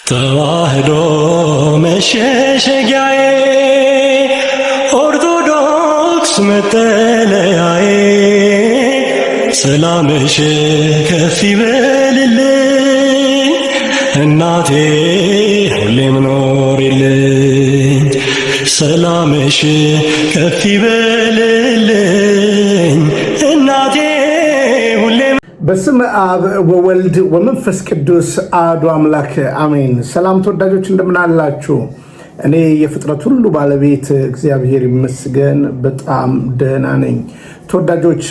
ተዋህዶ መሸሸጊያዬ ኦርቶዶክስ መጠለያዬ ሰላምሽ ከፍ ይበልልኝ እናቴ ሁሌም ኖሪልኝ ሰላምሽ ከፍ ይበልልኝ እናቴ ሁሌም። በስመ አብ ወወልድ ወመንፈስ ቅዱስ አሐዱ አምላክ አሜን። ሰላም ተወዳጆች እንደምን አላችሁ? እኔ የፍጥረት ሁሉ ባለቤት እግዚአብሔር ይመስገን በጣም ደህና ነኝ። ተወዳጆች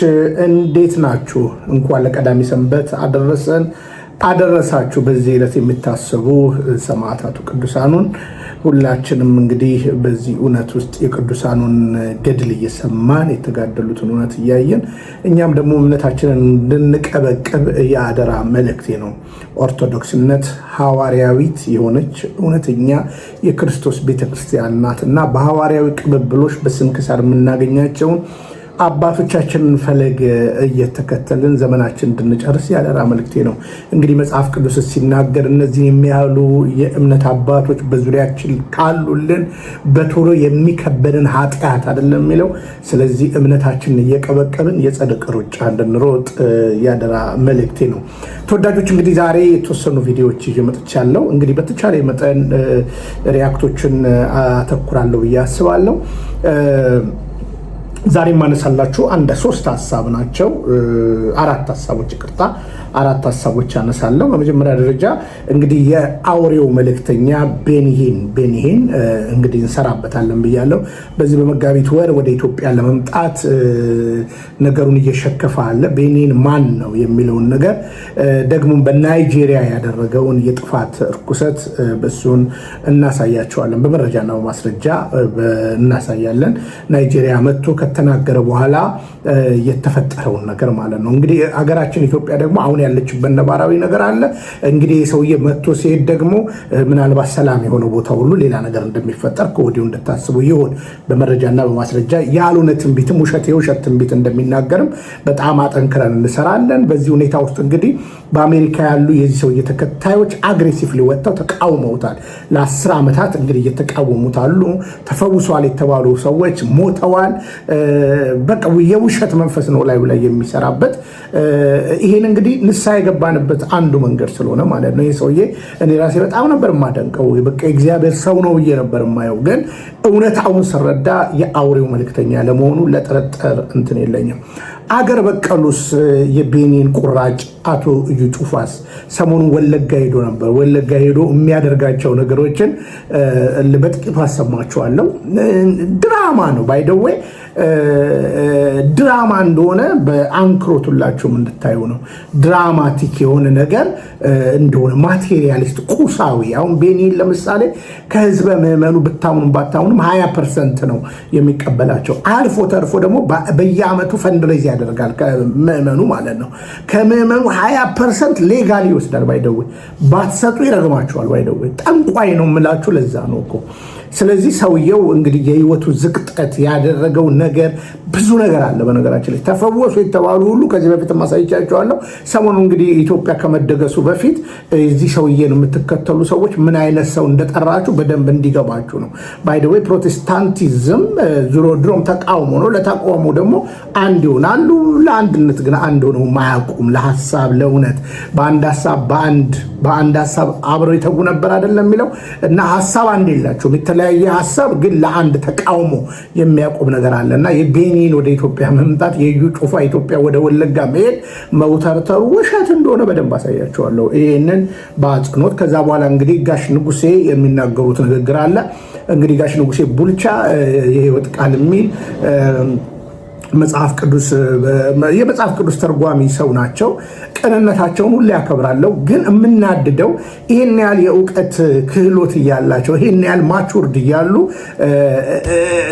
እንዴት ናችሁ? እንኳን ለቀዳሚ ሰንበት አደረሳችሁ። በዚህ ዕለት የሚታሰቡ ሰማዕታቱ ቅዱሳኑን ሁላችንም እንግዲህ በዚህ እውነት ውስጥ የቅዱሳኑን ገድል እየሰማን የተጋደሉትን እውነት እያየን እኛም ደግሞ እምነታችንን እንድንቀበቅብ የአደራ መልእክቴ ነው። ኦርቶዶክስነት ሐዋርያዊት የሆነች እውነተኛ የክርስቶስ ቤተክርስቲያን ናት እና በሐዋርያዊ ቅብብሎች በስንክሳር የምናገኛቸውን አባቶቻችንን ፈለግ እየተከተልን ዘመናችን እንድንጨርስ ያደራ መልክቴ ነው። እንግዲህ መጽሐፍ ቅዱስ ሲናገር እነዚህ የሚያሉ የእምነት አባቶች በዙሪያችን ካሉልን በቶሎ የሚከበድን ኃጢአት አይደለም የሚለው። ስለዚህ እምነታችንን እየቀበቀብን የጽድቅ ሩጫ እንድንሮጥ ያደራ መልክቴ ነው። ተወዳጆች እንግዲህ ዛሬ የተወሰኑ ቪዲዮዎች ይዤ መጥቻለሁ። እንግዲህ በተቻለ መጠን ሪያክቶችን አተኩራለሁ ብዬ አስባለሁ። ዛሬ ማነሳላችሁ አንድ 3 ሀሳብ ናቸው። 4 ሀሳቦች ይቅርታ፣ 4 ሀሳቦች አነሳለሁ። በመጀመሪያ ደረጃ እንግዲህ የአውሬው መልእክተኛ ቤኒሂን እንግዲህ እንሰራበታለን ብያለሁ። በዚህ በመጋቢት ወር ወደ ኢትዮጵያ ለመምጣት ነገሩን እየሸከፈ አለ። ቤኒሂን ማን ነው የሚለውን ነገር ደግሞ በናይጄሪያ ያደረገውን የጥፋት እርኩሰት በሱን እናሳያቸዋለን። በመረጃና በማስረጃ እናሳያለን። ናይጄሪያ መጥቶ ከተናገረ በኋላ የተፈጠረውን ነገር ማለት ነው። እንግዲህ ሀገራችን ኢትዮጵያ ደግሞ አሁን ያለችበት ነባራዊ ነገር አለ። እንግዲህ ሰውዬ መጥቶ ሲሄድ ደግሞ ምናልባት ሰላም የሆነ ቦታ ሁሉ ሌላ ነገር እንደሚፈጠር ከወዲሁ እንድታስቡ ይሁን። በመረጃና በማስረጃ ያልሆነ ትንቢትም የውሸት ትንቢት እንደሚናገርም በጣም አጠንክረን እንሰራለን። በዚህ ሁኔታ ውስጥ እንግዲህ በአሜሪካ ያሉ የዚህ ሰውዬ ተከታዮች አግሬሲቭሊ ወጥተው ተቃውመውታል። ለ10 ዓመታት እንግዲህ እየተቃወሙት አሉ። ተፈውሷል የተባሉ ሰዎች ሞተዋል። በቃ የውሸት መንፈስ ነው ላይ የሚሰራበት። ይሄን እንግዲህ ንስሐ የገባንበት አንዱ መንገድ ስለሆነ ማለት ነው። ይህ ሰውዬ እኔ ራሴ በጣም ነበር የማደንቀው። በቃ እግዚአብሔር ሰው ነው ብዬ ነበር የማየው። ግን እውነታውን ስረዳ የአውሬው መልእክተኛ ለመሆኑ ለጥርጥር እንትን የለኝም። አገር በቀሉስ የቤኒሂን ቁራጭ አቶ እዩ ጩፋስ ሰሞኑን ወለጋ ሄዶ ነበር። ወለጋ ሄዶ የሚያደርጋቸው ነገሮችን በጥቂቱ አሰማችኋለሁ። ድራማ ነው ባይደዌ ድራማ እንደሆነ በአንክሮት ሁላችሁም እንድታዩ ነው። ድራማቲክ የሆነ ነገር እንደሆነ ማቴሪያሊስት ቁሳዊ። አሁን ቤኒሂን ለምሳሌ ከህዝበ ምዕመኑ ብታምኑም ባታምኑም 20% ነው የሚቀበላቸው። አልፎ ተርፎ ደግሞ በየአመቱ ፈንድሬዝ ያደርጋል ከምዕመኑ ማለት ነው። ከምዕመኑ 20% ሌጋሊ ይወስዳል። ባይደዌ ባትሰጡ ይረግማቸዋል። ባይደዌ ጠንቋይ ነው የምላችሁ ለዛ ነው እኮ። ስለዚህ ሰውየው እንግዲህ የህይወቱ ዝቅጠት ያደረገው ነገር ብዙ ነገር አለ። በነገራችን ላይ ተፈወሱ የተባሉ ሁሉ ከዚህ በፊት ማሳይቻቸዋለሁ። ሰሞኑ እንግዲህ ኢትዮጵያ ከመደገሱ በፊት እዚህ ሰውዬን የምትከተሉ ሰዎች ምን አይነት ሰው እንደጠራችሁ በደንብ እንዲገባችሁ ነው። ባይ ዘ ዌይ ፕሮቴስታንቲዝም ድሮም ተቃውሞ ነው። ለተቃውሞ ደግሞ አንድ ይሆናሉ፣ ለአንድነት ግን አንድ ሆነው ማያውቁም። ለሐሳብ ለእውነት በአንድ ሐሳብ አብረው ይተጉ ነበር አይደለም የሚለው እና ሐሳብ አንድ የላቸውም። የተለያየ ሐሳብ ግን ለአንድ ተቃውሞ የሚያቆም ነገር አለና የቤኒሂን ወደ ኢትዮጵያ መምጣት የዩ ጩፋ ኢትዮጵያ ወደ ወለጋ መሄድ መውተርተሩ ውሸት እንደሆነ በደንብ አሳያቸዋለሁ። ይሄንን በአጽንኦት ከዛ በኋላ እንግዲህ ጋሽ ንጉሴ የሚናገሩት ንግግር አለ። እንግዲህ ጋሽ ንጉሴ ቡልቻ የህይወት ቃል የሚል የመጽሐፍ ቅዱስ ተርጓሚ ሰው ናቸው። ቅንነታቸውን ሁሉ ያከብራለሁ። ግን የምናድደው ይሄን ያህል የእውቀት ክህሎት እያላቸው ይሄን ያህል ማቹርድ እያሉ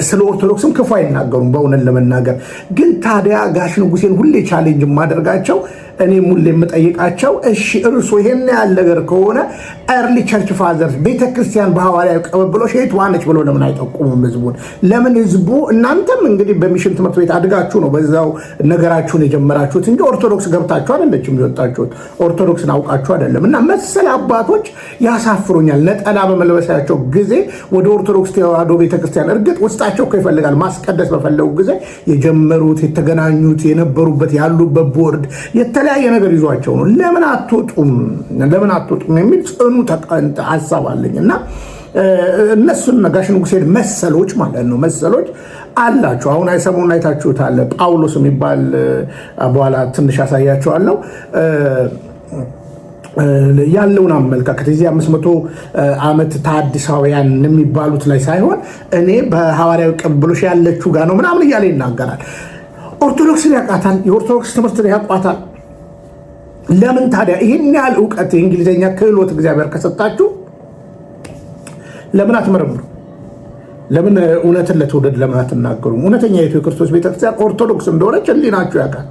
ስለ ኦርቶዶክስም ክፉ አይናገሩም በእውነት ለመናገር። ግን ታዲያ ጋሽ ንጉሴን ሁሌ ቻሌንጅ የማደርጋቸው እኔ ሙሉ የምጠይቃቸው እሺ እርሱ ይሄን ያህል ነገር ከሆነ ኤርሊ ቸርች ፋዘርስ ቤተክርስቲያን በሐዋርያዊ ቅብብሎሽ የት ዋነች ብሎ ለምን አይጠቁሙም ህዝቡን? ለምን ህዝቡ እናንተም እንግዲህ በሚሽን ትምህርት ቤት አድጋችሁ ነው በዛው ነገራችሁን የጀመራችሁት እንጂ ኦርቶዶክስ ገብታችሁ አይደለችም የወጣችሁት። ኦርቶዶክስን አውቃችሁ አይደለም። እና መሰል አባቶች ያሳፍሩኛል። ነጠላ በመልበሳቸው ጊዜ ወደ ኦርቶዶክስ ተዋህዶ ቤተክርስቲያን እርግጥ ውስጣቸው እኮ ይፈልጋል ማስቀደስ በፈለጉ ጊዜ የጀመሩት የተገናኙት የነበሩበት ያሉበት ቦርድ የተለያየ ነገር ይዟቸው ነው። ለምን አትወጡም የሚል ጽኑ ሀሳብ አለኝ። እና እነሱን ጋሽ ንጉሴን መሰሎች ማለት ነው መሰሎች አላቸው። አሁን አይሰሙን አይታችሁታል። ጳውሎስ የሚባል በኋላ ትንሽ ያሳያቸዋለሁ ያለውን አመለካከት እዚህ 500 ዓመት ታድሳውያን የሚባሉት ላይ ሳይሆን እኔ በሐዋርያዊ ቅብብሎሽ ያለችው ጋር ነው ምናምን እያለ ይናገራል። ኦርቶዶክስን ያውቃታል። የኦርቶዶክስ ትምህርትን ያውቋታል። ለምን ታዲያ ይህን ያህል እውቀት የእንግሊዝኛ ክህሎት እግዚአብሔር ከሰጣችሁ ለምን አትመረምሩ? ለምን እውነትን ለትውልድ ለምን አትናገሩም? እውነተኛ የክርስቶስ ቤተክርስቲያን ኦርቶዶክስ እንደሆነች ህሊናችሁ ያውቃል።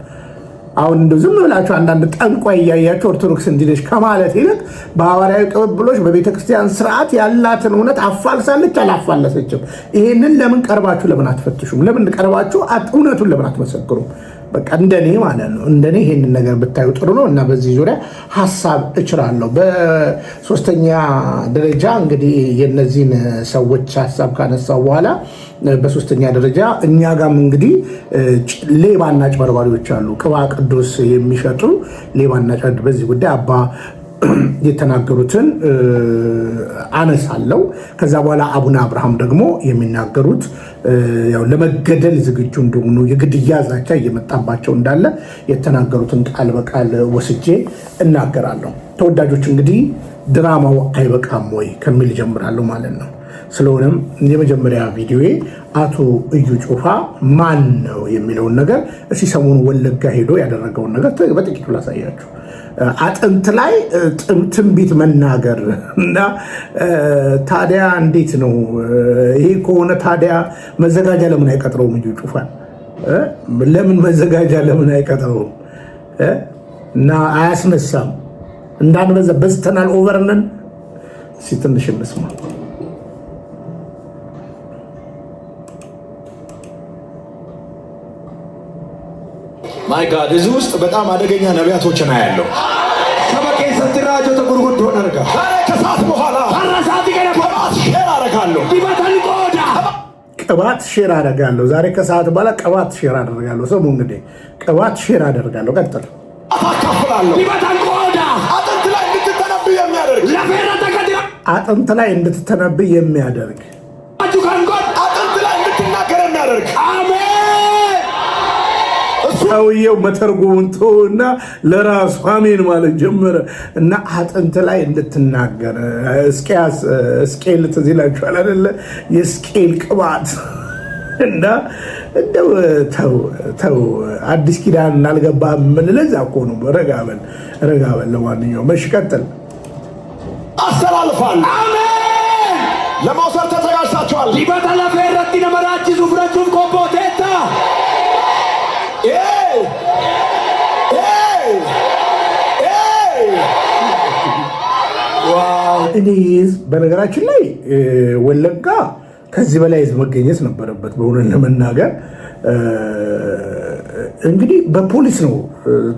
አሁን እንደው ዝም ብላችሁ አንዳንድ ጠንቋይ እያያችሁ ኦርቶዶክስ እንዲለሽ ከማለት ይልቅ በሐዋርያዊ ቅብብሎሽ በቤተክርስቲያን ስርዓት ያላትን እውነት አፋልሳለች አላፋለሰችም? ይህንን ለምን ቀርባችሁ ለምን አትፈትሹም? ለምን ቀርባችሁ እውነቱን ለምን አትመሰክሩም? በቃ እንደኔ ማለት ነው እንደኔ ይሄንን ነገር ብታዩ ጥሩ ነው። እና በዚህ ዙሪያ ሀሳብ እችላለሁ። በሶስተኛ ደረጃ እንግዲህ የነዚህን ሰዎች ሀሳብ ካነሳው በኋላ በሶስተኛ ደረጃ እኛ ጋም እንግዲህ ሌባና አጭበርባሪዎች አሉ። ቅባ ቅዱስ የሚሸጡ ሌባና አጭበርባሪ በዚህ ጉዳይ አባ የተናገሩትን አነሳለሁ። ከዛ በኋላ አቡነ አብርሃም ደግሞ የሚናገሩት ያው ለመገደል ዝግጁ እንደሆኑ የግድያ ዛቻ እየመጣባቸው እንዳለ የተናገሩትን ቃል በቃል ወስጄ እናገራለሁ። ተወዳጆች እንግዲህ ድራማው አይበቃም ወይ ከሚል ጀምራለሁ ማለት ነው። ስለሆነም የመጀመሪያ ቪዲዮዬ አቶ እዩ ጩፋ ማን ነው የሚለውን ነገር እስኪ ሰሞኑ ወለጋ ሄዶ ያደረገውን ነገር በጥቂቱ ላሳያችሁ። አጥንት ላይ ትንቢት መናገር እና ታዲያ እንዴት ነው ይሄ ከሆነ ታዲያ መዘጋጃ ለምን አይቀጥረውም? እዩ ጩፋን ለምን መዘጋጃ ለምን አይቀጥረውም? እና አያስነሳም? እንዳንበዛ በዝተናል፣ ኦቨርነን። እስኪ ትንሽ እንስማ። ማይ ጋድ እዚህ ውስጥ በጣም አደገኛ ነቢያቶችን አያለሁ። ሰበቄ ሰትራጆ ተጉርጉድ ሆነርጋ ከሰዓት በኋላ አራሳት ገለባት ሼር አደርጋለሁ። ዲባታን ቆዳ ቅባት ሼር አደርጋለሁ። ዛሬ ከሰዓት በኋላ ቅባት ሼር አደርጋለሁ። ሰሙ እንግዲህ ቅባት ሼር አደርጋለሁ። ቀጥል አካፍላለሁ። ዲባታን ቆዳ አጥንት ላይ እንድትተነብይ የሚያደርግ ለፈራ ተከዲራ አጥንት ላይ እንድትተነብይ የሚያደርግ አጥንት ላይ እንድትናገር የሚያደርግ አሜን። ሰውየው መተርጎሙን ተውና ለራሱ አሜን ማለት ጀመረ። እና አጥንት ላይ እንድትናገር እስቄል ትዝ ይላችኋል አይደለ? የስቄል ቅባት እና እንደው ተው አዲስ ኪዳን እናልገባህም የምንለው እዛ እኮ ነው። ረጋ በል። ለማንኛውም እሺ ቀጥል። አስተላልፋለሁ። አሜን። ለመውሰድ ተዘጋጅታችኋል። ሊበተላ ፈረቲ ነመራቺ ዙፍረቹን ኮምቦቴታ እኔ በነገራችን ላይ ወለጋ ከዚህ በላይ ህዝብ መገኘት ነበረበት። በእውነት ለመናገር እንግዲህ በፖሊስ ነው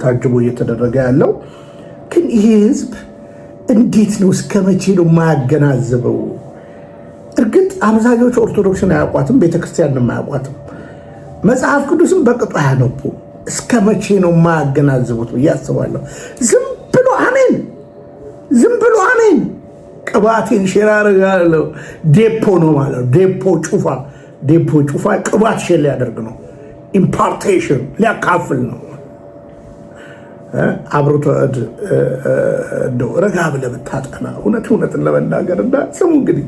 ታጅቦ እየተደረገ ያለው። ግን ይሄ ህዝብ እንዴት ነው እስከ መቼ ነው የማያገናዝበው? እርግጥ አብዛኞቹ ኦርቶዶክስን አያውቋትም፣ ቤተክርስቲያንን አያውቋትም፣ መጽሐፍ ቅዱስም በቅጡ አያነቡ። እስከ መቼ ነው የማያገናዝቡት ብዬ አስባለሁ። ዝም ብሎ አሜን ቅባቴን ሼር አደርጋለሁ። ዴፖ ነው ማለት ዴፖ ጩፋ ቅባት ሼር ሊያደርግ ነው። ኢምፓርቴሽን ሊያካፍል ነው። አብሮት እንደው ረጋ ብለህ ብታጠና እውነትን ለመናገር እና ስሙ እንግዲህ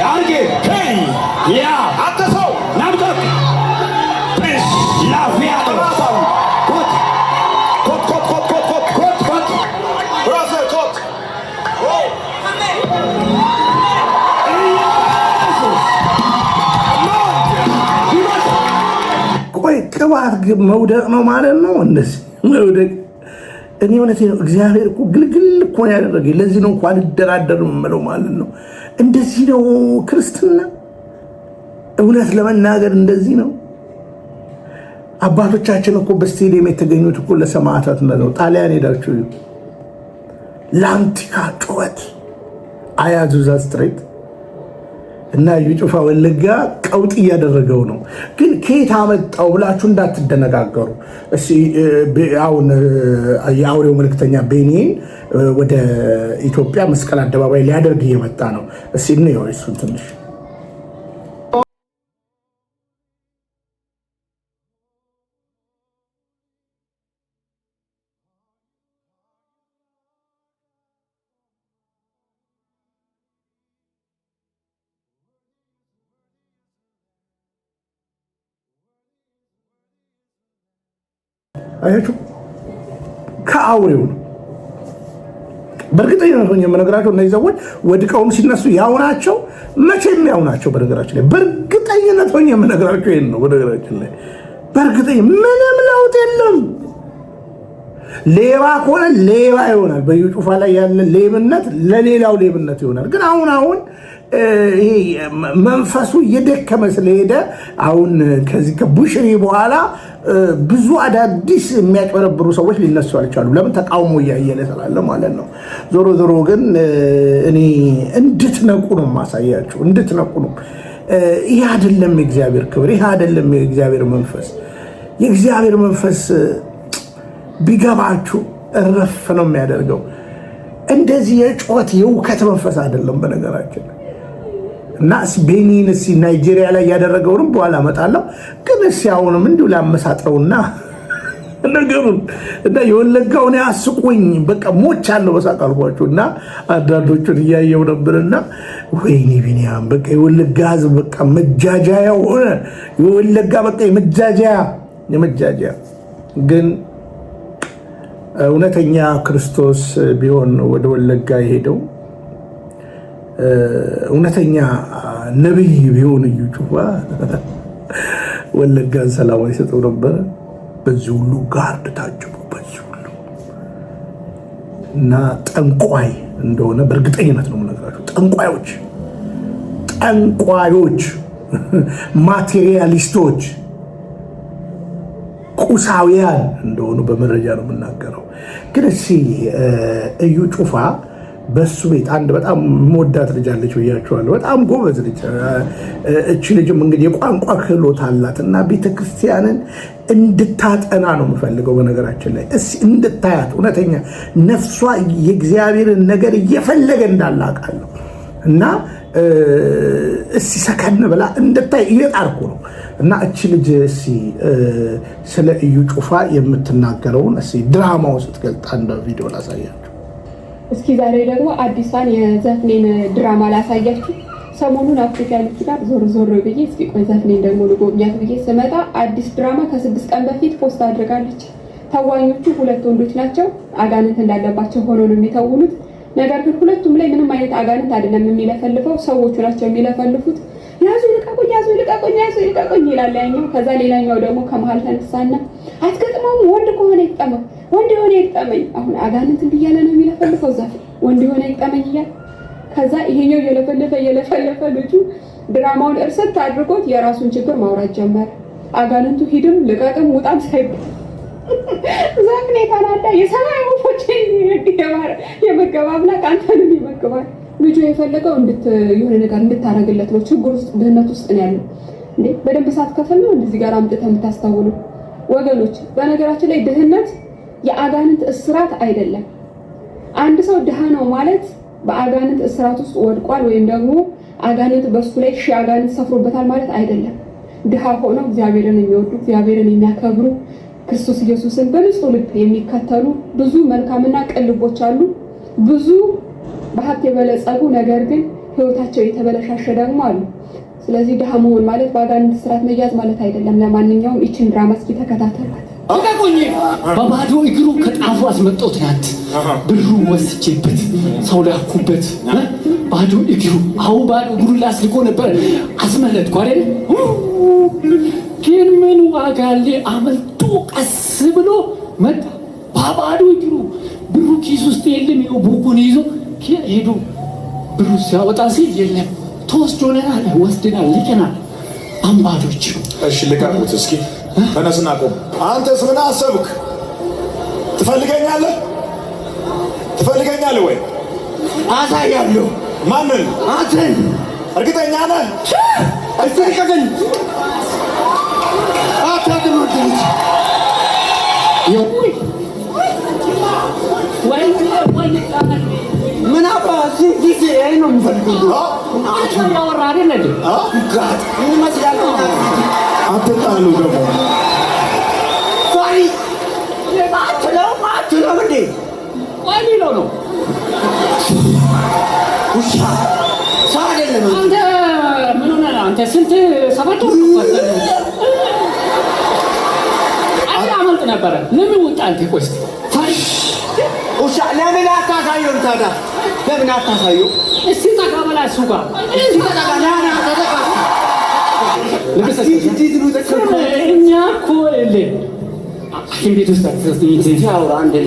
አርጌ ያ አተሰው ናምጣት ፕሪንስ ላፊያ ተራሳው ኮት ኮት ኮት ኮት ኮት ኮት ኮት ኮት ብራዘር ኮት ቆይ ቅባት መውደቅ ነው ማለት ነው። እንደዚህ መውደቅ እኔ እውነቴ ነው። እግዚአብሔር እኮ ግልግል እኮ ነው ያደረገኝ። ለዚህ ነው እኮ አልደራደርም የምለው ማለት ነው። እንደዚህ ነው ክርስትና። እውነት ለመናገር እንደዚህ ነው። አባቶቻችን እኮ በስቴዲየም የተገኙት እኮ ለሰማዕታት ነው። ጣሊያን ሄዳችሁ ላንቲካ ጩኸት አያዙዛ ስትሬት እና እዩ ጩፋ ወለጋ ቀውጥ እያደረገው ነው። ግን ከየት አመጣው ብላችሁ እንዳትደነጋገሩ። አሁን የአውሬው መልእክተኛ ቤኒን ወደ ኢትዮጵያ መስቀል አደባባይ ሊያደርግ እየመጣ ነው። እንየው እሱን ትንሽ አያችሁ፣ ከአውሬው ነው። በእርግጠኝነት ሆኜ የምነግራቸው እነዚህ ሰዎች ወድቀውም ሲነሱ ያው ናቸው፣ መቼም ያው ናቸው። በነገራችን ላይ በእርግጠኝነት ሆኜ የምነግራቸው ይሄን ነው። በነገራችን ላይ በእርግጠኝ ምንም ለውጥ የለም። ሌባ ከሆነ ሌባ ይሆናል። በዩ ጩፋ ላይ ያለ ሌብነት ለሌላው ሌብነት ይሆናል። ግን አሁን ይሄ መንፈሱ እየደከመ ስለሄደ አሁን ከዚህ ከቡሽሪ በኋላ ብዙ አዳዲስ የሚያጭበረብሩ ሰዎች ሊነሱ አልቻሉ። ለምን? ተቃውሞ እያየለ ስላለ ማለት ነው። ዞሮ ዞሮ ግን እኔ እንድትነቁ ነው ማሳያችሁ፣ እንድትነቁ ነው። ይህ አይደለም የእግዚአብሔር ክብር፣ ይህ አይደለም የእግዚአብሔር መንፈስ። የእግዚአብሔር መንፈስ ቢገባችሁ እረፍ ነው የሚያደርገው። እንደዚህ የጩኸት የውከት መንፈስ አይደለም በነገራችን። እና ቤኒን ናይጄሪያ ላይ ያደረገውንም በኋላ እመጣለሁ። ግን አሁንም እንዲሁ ላመሳጥረውና ነገሩን እና የወለጋውን ያስቁኝ በቃ ሞች አለው በሳቅ አልኳችሁ። እና አንዳንዶቹን እያየው ነበርና ወይኔ ቢኒያም በቃ የወለጋ ህዝብ በቃ መጃጃያ ሆነ። የወለጋ በቃ የመጃጃያ ግን እውነተኛ ክርስቶስ ቢሆን ወደ ወለጋ የሄደው እውነተኛ ነብይ ቢሆን እዩ ጩፋ ወለጋን ሰላም አይሰጠው ነበረ። በዚህ ሁሉ ጋርድ ታጅቡ በዚህ ሁሉ እና ጠንቋይ እንደሆነ በእርግጠኝነት ነው የምነግራችሁ። ጠንቋዮች፣ ማቴሪያሊስቶች፣ ቁሳውያን እንደሆኑ በመረጃ ነው የምናገረው። ግን እዩ ጩፋ በሱ ቤት አንድ በጣም መወዳት ልጅ አለች ብያቸዋለሁ። በጣም ጎበዝ ልጅ። እቺ ልጅም እንግዲህ የቋንቋ ክህሎት አላት እና ቤተክርስቲያንን እንድታጠና ነው የምፈልገው። በነገራችን ላይ እንድታያት እውነተኛ ነፍሷ የእግዚአብሔርን ነገር እየፈለገ እንዳላቃለሁ እና ሰከን ብላ እንድታይ እየጣርኩ ነው። እና እቺ ልጅ ስለ እዩ ጩፋ የምትናገረውን ድራማውን ስትገልጥ አንድ ቪዲዮ ላሳያችሁ። እስኪ ዛሬ ደግሞ አዲሷን የዘፍኔን ድራማ ላሳያችሁ። ሰሞኑን አፍሪካኖች ጋር ዞር ብዬ እስኪ ቆይ ዘፍኔን ደግሞ ልጎብኛት ብዬ ስመጣ አዲስ ድራማ ከ6 ቀን በፊት ፖስት አድርጋለች። ተዋኞቹ 2 ወንዶች ናቸው። አጋንንት እንዳለባቸው ሆኖ ነው የሚተውኑት። ነገር ግን ሁለቱም ላይ ምንም አይነት አጋንንት አይደለም የሚለፈልፈው፣ ሰዎቹ ናቸው የሚለፈልፉት። ያዙ ልቀቁኝ ይላል ያኛው። ከዛ ሌላኛው ደግሞ ከመሀል ተነሳና አትገጥመውም፣ ወንድ ከሆነ ይጠመው፣ ወንድ የሆነ ይጠመኝ። አሁን አጋንንት እንዲያለ ነው የሚለፈልፈው ዛፍ፣ ወንድ የሆነ ይጠመኝ እያለ። ከዛ ይሄኛው የለፈለፈ ልጁ ድራማውን እርሰት አድርጎት የራሱን ችግር ማውራት ጀመረ። አጋንንቱ ሂድም ልቀቅም ውጣም ሳይባል ዛፍኔ ተናዳ የሰማይ ወፎች የመገብ አምላክ አንተንም ይመግባል። ልጁ የፈለገው የሆነ ነገር እንድታረግለት ነው። ችግር ውስጥ ድህነት ውስጥ ነው ያለው። እንዴ በደንብ ሳትከፍል ነው እንደዚህ ጋር አምጥተህ የምታስታውሉ ወገኖች። በነገራችን ላይ ድህነት የአጋንንት እስራት አይደለም። አንድ ሰው ድሃ ነው ማለት በአጋንንት እስራት ውስጥ ወድቋል ወይም ደግሞ አጋንንት በሱ ላይ አጋንንት ሰፍሮበታል ማለት አይደለም። ድሃ ሆነው እግዚአብሔርን የሚወዱ እግዚአብሔርን የሚያከብሩ ክርስቶስ ኢየሱስን በንጹህ ልብ የሚከተሉ ብዙ መልካምና ቅን ልቦች አሉ። ብዙ በሀብት የበለጸጉ ነገር ግን ህይወታቸው የተበለሻሸ ደግሞ አሉ። ስለዚህ ድሃ መሆን ማለት በአጋንንት ስራት መያዝ ማለት አይደለም። ለማንኛውም ይችን ድራማ እስኪ ተከታተሏት። አቃቆኝ በባዶ እግሩ ከጣፉ አስመጣው። ትናንት ብሩ ወስጄበት ሰው ላኩበት። ባዶ እግሩ አው ባዶ እግሩ ላስልቆ ነበር አስመለጥኩ አይደል? ግን ምን ዋጋ አለ? አመልጦ ቀስ ብሎ መጣ። ባዶ እግሩ ብሩ ኪስ ውስጥ የለም። ይኸው ቡኩን ይዞ ሄዶ ብሩ ሲያወጣ ሲል የለም። ተወስዶናል፣ ወስደናል፣ ልከናል። አምባዶች እሺ ልቀቁት እስኪ። ተነስና ቆም። አንተስ ምን አሰብክ? ትፈልገኛለህ ወይ? አሳያለሁ። ማንን? አንተን። እርግጠኛ ነህ? እስቲ ልቀቀኝ። አታድርግልኝ። ምን አባ ጊዜ ነው የምፈልገው? ያወራ አይደል እንዴ? ምን ይመስላል? አትጣሉ ደግሞ ፋሪ አትለው እንዴ? ዋሊ ነው ውሻ ሰው አይደለም። አንተ ምን ሆነህ ነው? አንተ ስንት ሰባት ወር አመልጥ ነበረ። ለምን ወጣ አንተ? ቆይ ፋሪ ውሻ ለምን አታሳየውም ታዲያ? ለምን አታሳየው? እስቲ ተቀበላ እሱ ጋር እስቲ ተቀበላ እኛ እኮ ሐኪም ቤት ውስጥ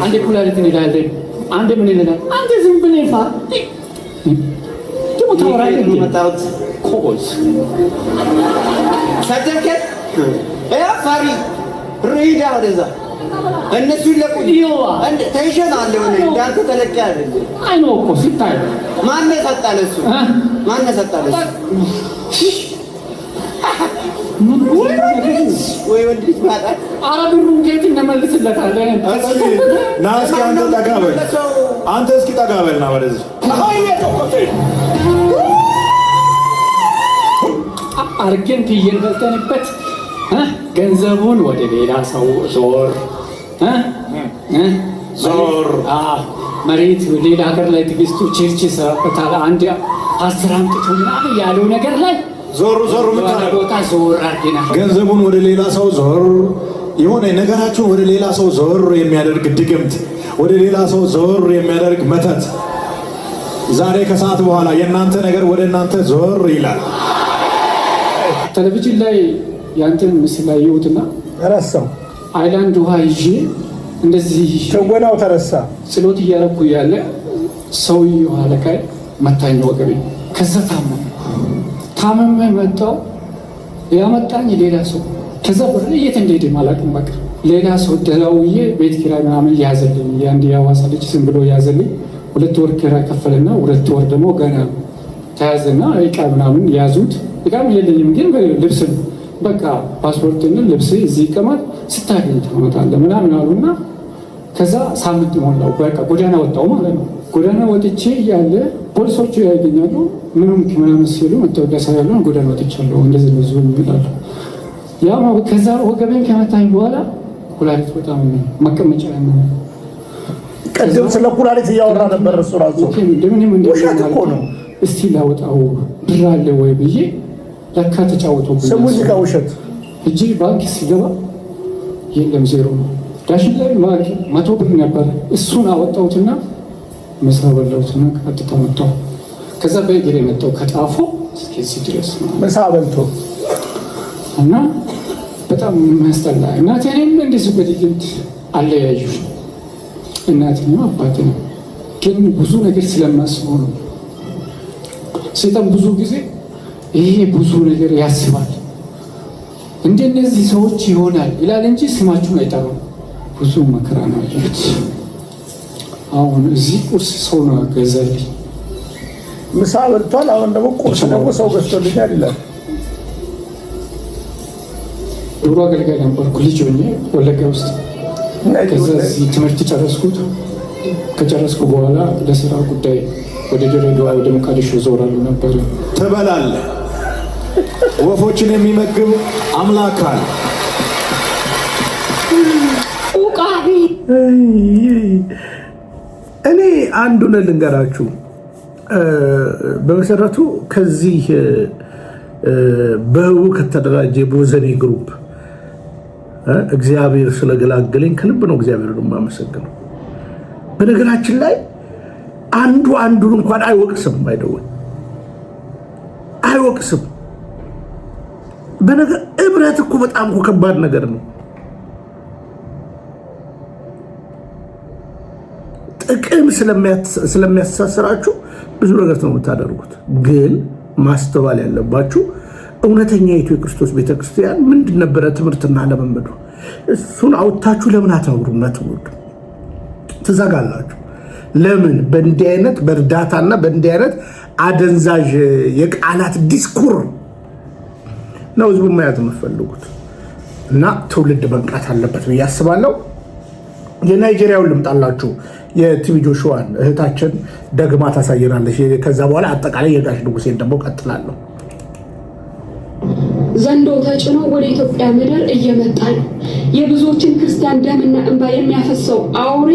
አንዴ ኩላሊት እንሄዳለን፣ አንዴ ምን ይለናል። አንተ ዝም ብለህ ፋ ደግሞ ታወራለህ። መጣሁት ኮቦልስ ሰደከት ፋሪ ሪዳ ወደዛ እነሱ ለቁዲዮዋ እንደ ተይሸና እንደሆነ እንዳንተ ተለቀ አይደል? አይ ነው እኮ ሲታይ ማን ሰጣለሱ? ማን ሰጣለሱ? ወይ ወንድሽ ማለት አረብሩን ከየት እንመልስለታለን? ና እስኪ አንተ ጠጋ በል። አንተ እስኪ ጠጋ በልና ወደዚህ አርገን ትየን በልተንበት ገንዘቡን ወደ ሌላ ሰው ዞር መሬት ሌላ ሀገር ላይ ትግስቱ ቸርች ይሰራበታል። አንድ ፓስተር አምጥቶ ምናምን ያለው ነገር ላይ ዞር ቦታ ዞር አድርገናል። ገንዘቡን ወደ ሌላ ሰው ዞር፣ የሆነ ነገራችሁን ወደ ሌላ ሰው ዞር የሚያደርግ ድግምት፣ ወደ ሌላ ሰው ዞር የሚያደርግ መተት ዛሬ ከሰዓት በኋላ የእናንተ ነገር ወደ እናንተ ዞር ይላል። ቴሌቪዥን ላይ ያንተን ምስል ላይ ይሁትና ረሳው አይላንድ ውሃ ይዤ እንደዚህ ትወናው ተረሳ። ጸሎት እያደረኩ ያለ ሰውዬው አለቃይ መታኝ ወገቤ። ከዛ ታመመ መጣው ያመጣኝ ሌላ ሰው። ከዛ የት እንደሄደ አላውቅም። በቃ ሌላ ሰው ደላውዬ ቤት ኪራይ ምናምን ያዘልኝ። የአንድ የሐዋሳ ልጅ ዝም ብሎ ያዘልኝ። 2 ወር ኪራይ ከፈለና 2 ወር ደግሞ ገና ተያዘና እቃ ምናምን ያዙት። እቃም የለኝም ግን ልብስ በቃ ፓስፖርትና ልብስ እዚህ ይቀማል ስታገኝ ታመጣለህ ምናምን አሉና ከዛ ሳምንት ሞላው። በቃ ጎዳና ወጣው ማለት ነው። ጎዳና ወጥቼ እያለ ፖሊሶቹ ያገኛሉ። ምንም ምናምን ሲሉ መታወቂያ ሳይሆን ጎዳና ወጥቻለሁ እንደዚህ ነው ዞን ይላሉ። ያው ከዛ ወገቤን ከመታኝ በኋላ ኩላሊት በጣም መቀመጫ ነው። ቀደም ስለ ኩላሊት እያወራ ነበር እሱ ራሱ ውሸት እኮ ነው። እስቲ ላወጣው ብር አለ ወይ ብዬ ለካ ተጫወተው ሙዚቃ ውሸት እጂ ባንክ ሲገባ የለም ዜሮ ነው። ዳሽን ላይ ባንክ 100 ብር ነበር። እሱን አወጣሁትና ምሳ በላሁትና ቀጥታ መጣሁ። ከዛ በእግሬ መጣሁ ከጣፎ እስከዚህ ድረስ ምሳ በልቶ እና በጣም የሚያስጠላ እናቴንም እንደዚህ በድግምት አለያዩ። እናቴም አባቴም ግን ብዙ ነገር ስለማስበው ነው። ሰይጣን ብዙ ጊዜ ይሄ ብዙ ነገር ያስባል። እንደነዚህ ሰዎች ይሆናል ይላል እንጂ ስማችሁን አይጠራም። ብዙ መከራ ነው ያሉት። አሁን እዚህ ቁርስ ሰው ነው ገዛልኝ። ምሳ በልቷል። አሁን ደግሞ ቁርስ ደግሞ ሰው ገዝቶልኛል ይላል። ዶሮ አገልጋይ ነበርኩ ልጅ ሆኜ ወለጋ ውስጥ። ከዛ እዚህ ትምህርት ጨረስኩት። ከጨረስኩ በኋላ ለስራ ጉዳይ ወደ ድሬዳዋ ወደ ሞቃዲሾ ዞራለሁ ነበር። ትበላለህ። ወፎችን የሚመግብ አምላክ አለ። እኔ አንዱን ልንገራችሁ። በመሰረቱ ከዚህ በህቡ ከተደራጀ ቦዘኔ ግሩፕ እግዚአብሔር ስለገላገለኝ ከልብ ነው እግዚአብሔርን የማመሰግነው። በነገራችን ላይ አንዱ አንዱን እንኳን አይወቅስም፣ አይወቅስም። በነገር እብረት እኮ በጣም ከባድ ነገር ነው። ጥቅም ስለሚያስተሳስራችሁ ብዙ ነገር ነው የምታደርጉት። ግን ማስተዋል ያለባችሁ እውነተኛ የኢትዮጵያ ክርስቶስ ቤተክርስቲያን ምንድን ነበረ ትምህርትና ለመመዱ እሱን አውጥታችሁ ለምን አትነግሩም? ትዘጋላችሁ። ለምን በእንዲህ አይነት በእርዳታና በእንዲህ አይነት አደንዛዥ የቃላት ዲስኩር ነው ህዝቡን መያዝ የምትፈልጉት? እና ትውልድ መንቃት አለበት ብዬ አስባለሁ። የናይጄሪያውን ልምጣላችሁ። የቲቪ ጆሹዋን እህታችን ደግማ ታሳየናለች። ከዛ በኋላ አጠቃላይ የጋሽ ንጉሴን ደግሞ ቀጥላለሁ። ዘንዶ ተጭኖ ወደ ኢትዮጵያ ምድር እየመጣ ነው። የብዙዎችን ክርስቲያን ደምና እንባ የሚያፈሰው አውሬ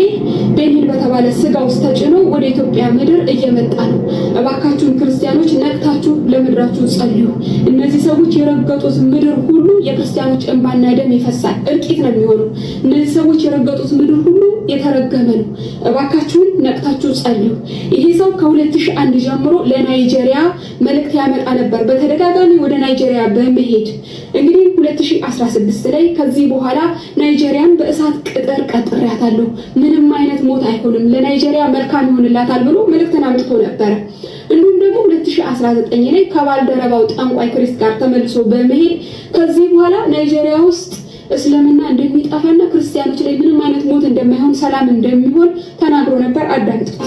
ቤኒል በተባለ ስጋ ውስጥ ተጭኖ ወደ ኢትዮጵያ ምድር እየመጣ ነው። እባካችሁን ክርስቲያኖች ነቅታችሁ ለምድራችሁ ጸልዩ። እነዚህ ሰዎች የረገጡት ምድር ሁሉ የክርስቲያኖች እንባና ደም ይፈሳል፣ እልቂት ነው የሚሆነው። እነዚህ ሰዎች የረገጡት ምድር ሁሉ የተረገመ ነው። እባካችሁን ነቅታችሁ ጸልዩ። ይሄ ሰው ከ2001 ጀምሮ ለናይጄሪያ መልእክት ያመጣ ነበር፣ በተደጋጋሚ ወደ ናይጄሪያ በመሄድ እንግዲህ 2016 ላይ ከዚህ በኋላ ናይጄሪያን በእሳት ቅጥር ቀጥሬያታለሁ፣ ምንም አይነት ሞት አይሆንም፣ ለናይጄሪያ መልካም ይሆንላታል ብሎ መልእክትን አምጥቶ ነበረ። እንዲሁም ደግሞ 2019 ላይ ከባልደረባው ጠንቋይ ክሪስት ጋር ተመልሶ በመሄድ ከዚህ በኋላ ናይጄሪያ ውስጥ እስልምና እንደሚጠፋና ክርስቲያኖች ላይ ምንም አይነት ሞት እንደማይሆን ሰላም እንደሚሆን ተናግሮ ነበር። አዳምጡት።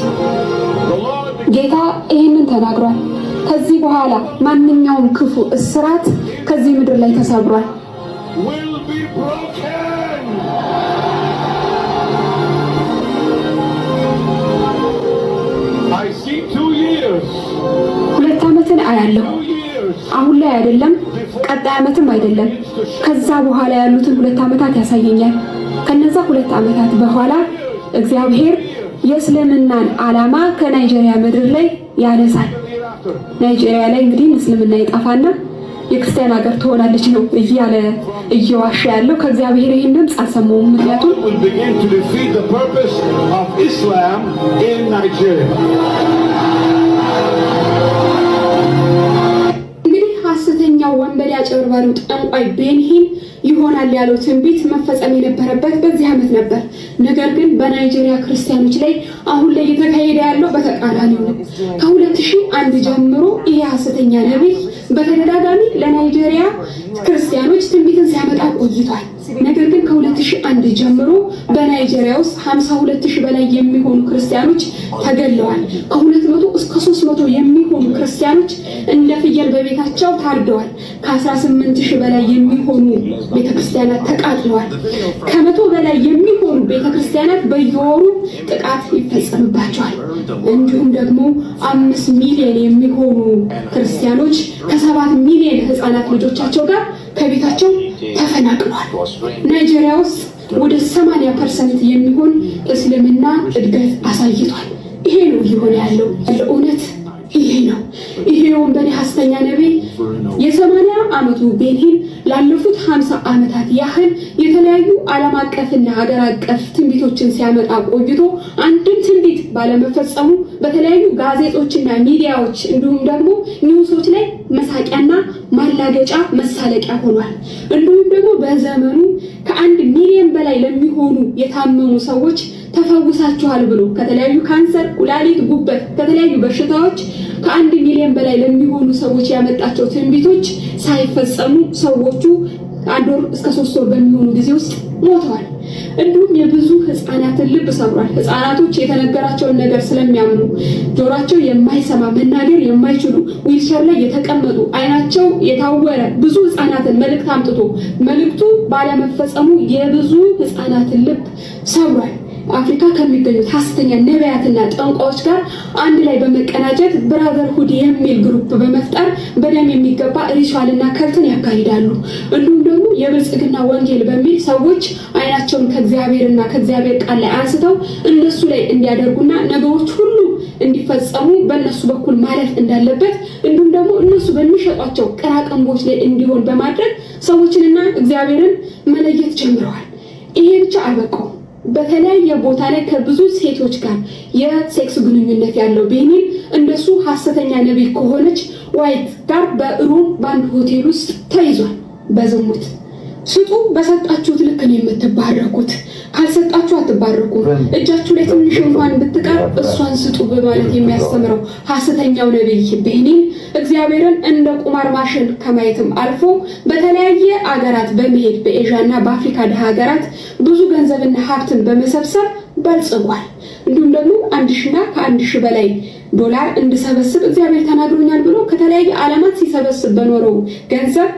ጌታ ይህንን ተናግሯል። ከዚህ በኋላ ማንኛውም ክፉ እስራት ከዚህ ምድር ላይ ተሰብሯል። ሁለት ዓመትን አያለሁ። አሁን ላይ አይደለም፣ ቀጣይ ዓመትም አይደለም፣ ከዛ በኋላ ያሉትን 2 ዓመታት ያሳየኛል። ከነዛ 2 ዓመታት በኋላ እግዚአብሔር የእስልምናን ዓላማ ከናይጄሪያ ምድር ላይ ያነሳል። ናይጄሪያ ላይ እንግዲህ እስልምና ይጠፋና የክርስቲያን ሀገር ትሆናለች ነው እያለ እየዋሸ ያለው። ከእግዚአብሔር ይህን ድምፅ አልሰማሁም። ምክንያቱም እንግዲህ ሐሰተኛው ወንበዴ አጭበርባሪው ጠንቋይ ቤኒሂን ይሆናል ያለው ትንቢት መፈጸም የነበረበት በዚህ ዓመት ነበር። ነገር ግን በናይጄሪያ ክርስቲያኖች ላይ አሁን ላይ እየተካሄደ ያለው በተቃራኒው ነው። ከ2001 ጀምሮ ይሄ ሐሰተኛ ነቢይ በተደጋጋሚ ለናይጄሪያ ክርስቲያኖች ትንቢትን ሲያመጣ ቆይቷል። ነገር ግን ከ2001 ጀምሮ በናይጄሪያ ውስጥ 52,000 በላይ የሚሆኑ ክርስቲያኖች ተገለዋል። ከ200 እስከ 300 የሚሆኑ ክርስቲያኖች እንደ ፍየል በቤታቸው ታርደዋል። ከ18,000 በላይ የሚሆኑ ቤተክርስቲያናት ተቃጥለዋል። ከ100 በላይ የሚሆኑ ቤተክርስቲያናት በየወሩ ጥቃት ይፈጸምባቸዋል። እንዲሁም ደግሞ 5 ሚሊዮን የሚሆኑ ክርስቲያኖች ከ7 ሚሊዮን ህፃናት ልጆቻቸው ጋር ከቤታቸው ተፈናቅሏል። ናይጄሪያ ውስጥ ወደ 80% የሚሆን እስልምና እድገት አሳይቷል። ይሄ ነው እየሆነ ያለው እውነት ይሄ ነው። ይሄ ወንበዴ ሐሰተኛ ነቢይ የ80 ዓመቱ ቤኒሂን ላለፉት 50 ዓመታት ያህል የተለያዩ ዓለም አቀፍና ሀገር አቀፍ ትንቢቶችን ሲያመጣ ቆይቶ አንድም ትንቢት ባለመፈጸሙ በተለያዩ ጋዜጦችና ሚዲያዎች እንዲሁም ደግሞ ኒውሶች ላይ መሳቂያና ማላገጫ መሳለቂያ ሆኗል። እንዲሁም ደግሞ በዘመኑ ከ1 ሚሊዮን በላይ ለሚሆኑ የታመሙ ሰዎች ተፈውሳችኋል ብሎ ከተለያዩ ካንሰር፣ ኩላሊት፣ ጉበት ከተለያዩ በሽታዎች ከ1 ሚሊዮን በላይ ለሚሆኑ ሰዎች ያመጣቸው ትንቢቶች ሳይፈጸሙ ሰዎቹ 1 ወር እስከ 3 ወር በሚሆኑ ጊዜ ውስጥ ሞተዋል። እንዲሁም የብዙ ህፃናትን ልብ ሰብሯል። ህፃናቶች የተነገራቸውን ነገር ስለሚያምኑ ጆሯቸው የማይሰማ መናገር የማይችሉ ዊልቸር ላይ የተቀመጡ አይናቸው የታወረ ብዙ ህፃናትን መልእክት አምጥቶ መልእክቱ ባለመፈጸሙ የብዙ ህፃናትን ልብ ሰብሯል። አፍሪካ ከሚገኙት ሐሰተኛ ነቢያትና ጠንቋዮች ጋር አንድ ላይ በመቀናጀት ብራዘርሁድ የሚል ግሩፕ በመፍጠር በደም የሚገባ ሪቹዋልና ከልትን ያካሂዳሉ። እንዲሁም ደግሞ የብልጽግና ወንጌል በሚል ሰዎች አይናቸውን ከእግዚአብሔርና ከእግዚአብሔር ቃል ላይ አንስተው እነሱ ላይ እንዲያደርጉና ነገሮች ሁሉ እንዲፈጸሙ በእነሱ በኩል ማለፍ እንዳለበት እንዲሁም ደግሞ እነሱ በሚሸጧቸው ቅራቅንቦች ላይ እንዲሆን በማድረግ ሰዎችንና እግዚአብሔርን መለየት ጀምረዋል። ይሄ ብቻ አልበቃውም። በተለያየ ቦታ ላይ ከብዙ ሴቶች ጋር የሴክስ ግንኙነት ያለው ቤኒን እንደሱ ሐሰተኛ ነቢይ ከሆነች ዋይት ጋር በሮም ባንድ ሆቴል ውስጥ ተይዟል በዝሙት። ስጡ፣ በሰጣችሁት ልክ ነው የምትባረኩት፣ ካልሰጣችሁ አትባረኩም። እጃችሁ ላይ ትንሽ እንኳን ብትቀር እሷን ስጡ በማለት የሚያስተምረው ሐሰተኛው ነቢይ ቤኒን እግዚአብሔርን እንደ ቁማር ማሽን ከማየትም አልፎ በተለያየ አገራት በመሄድ በኤዥያና በአፍሪካ ደሃ ሀገራት ብዙ ገንዘብና ሀብትን በመሰብሰብ በልጽጓል። እንዲሁም ደግሞ 1000ና ከ1000 በላይ ዶላር እንድሰበስብ እግዚአብሔር ተናግሮኛል ብሎ ከተለያየ ዓለማት ሲሰበስብ በኖረው ገንዘብ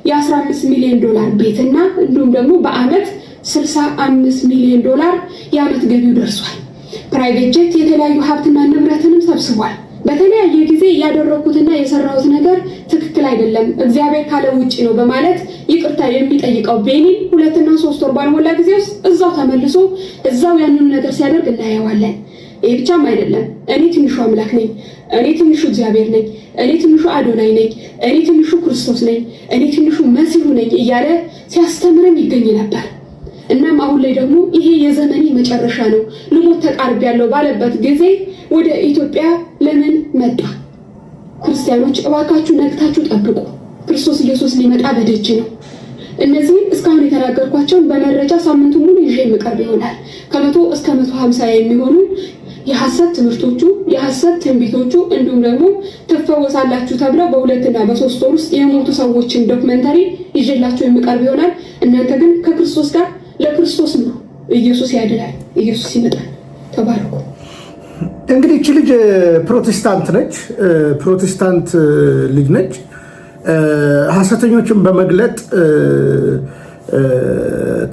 የ15 ሚሊዮን ዶላር ቤትና እንዲሁም ደግሞ በአመት 65 ሚሊዮን ዶላር የአመት ገቢው ደርሷል። ፕራይቬት ጄት፣ የተለያዩ ሀብትና ንብረትንም ሰብስቧል። በተለያየ ጊዜ ያደረኩትና የሰራሁት ነገር ትክክል አይደለም፣ እግዚአብሔር ካለ ውጪ ነው በማለት ይቅርታ የሚጠይቀው ቤኒን 2 እና 3 ወር ባልሞላ ጊዜ ውስጥ እዛው ተመልሶ እዛው ያንን ነገር ሲያደርግ እናየዋለን። ይሄ ብቻም አይደለም። እኔ ትንሹ አምላክ ነኝ፣ እኔ ትንሹ እግዚአብሔር ነኝ፣ እኔ ትንሹ አዶናይ ነኝ፣ እኔ ትንሹ ክርስቶስ ነኝ፣ እኔ ትንሹ መሲሁ ነኝ እያለ ሲያስተምርም ይገኝ ነበር። እናም አሁን ላይ ደግሞ ይሄ የዘመኔ መጨረሻ ነው፣ ልሞት ተቃርቤያለሁ ባለበት ጊዜ ወደ ኢትዮጵያ ለምን መጣ? ክርስቲያኖች እባካችሁ ነቅታችሁ ጠብቁ፣ ክርስቶስ ኢየሱስ ሊመጣ በደጅ ነው። እነዚህም እስካሁን የተናገርኳቸውን በመረጃ ሳምንቱ ሙሉ ይዤ የምቀርብ ይሆናል። ከ100 እስከ 150 የሚሆኑ የሐሰት ትምህርቶቹ፣ የሐሰት ትንቢቶቹ እንዲሁም ደግሞ ትፈወሳላችሁ ተብለው በ2 እና በ3 ወር ውስጥ የሞቱ ሰዎችን ዶክመንተሪ ይዤላችሁ የምቀርብ ይሆናል። እናንተ ግን ከክርስቶስ ጋር ለክርስቶስ ነው። ኢየሱስ ያድናል፣ ኢየሱስ ይመጣል። ተባረኩ። እንግዲህ እቺ ልጅ ፕሮቴስታንት ነች፣ ፕሮቴስታንት ልጅ ነች። ሐሰተኞችን በመግለጥ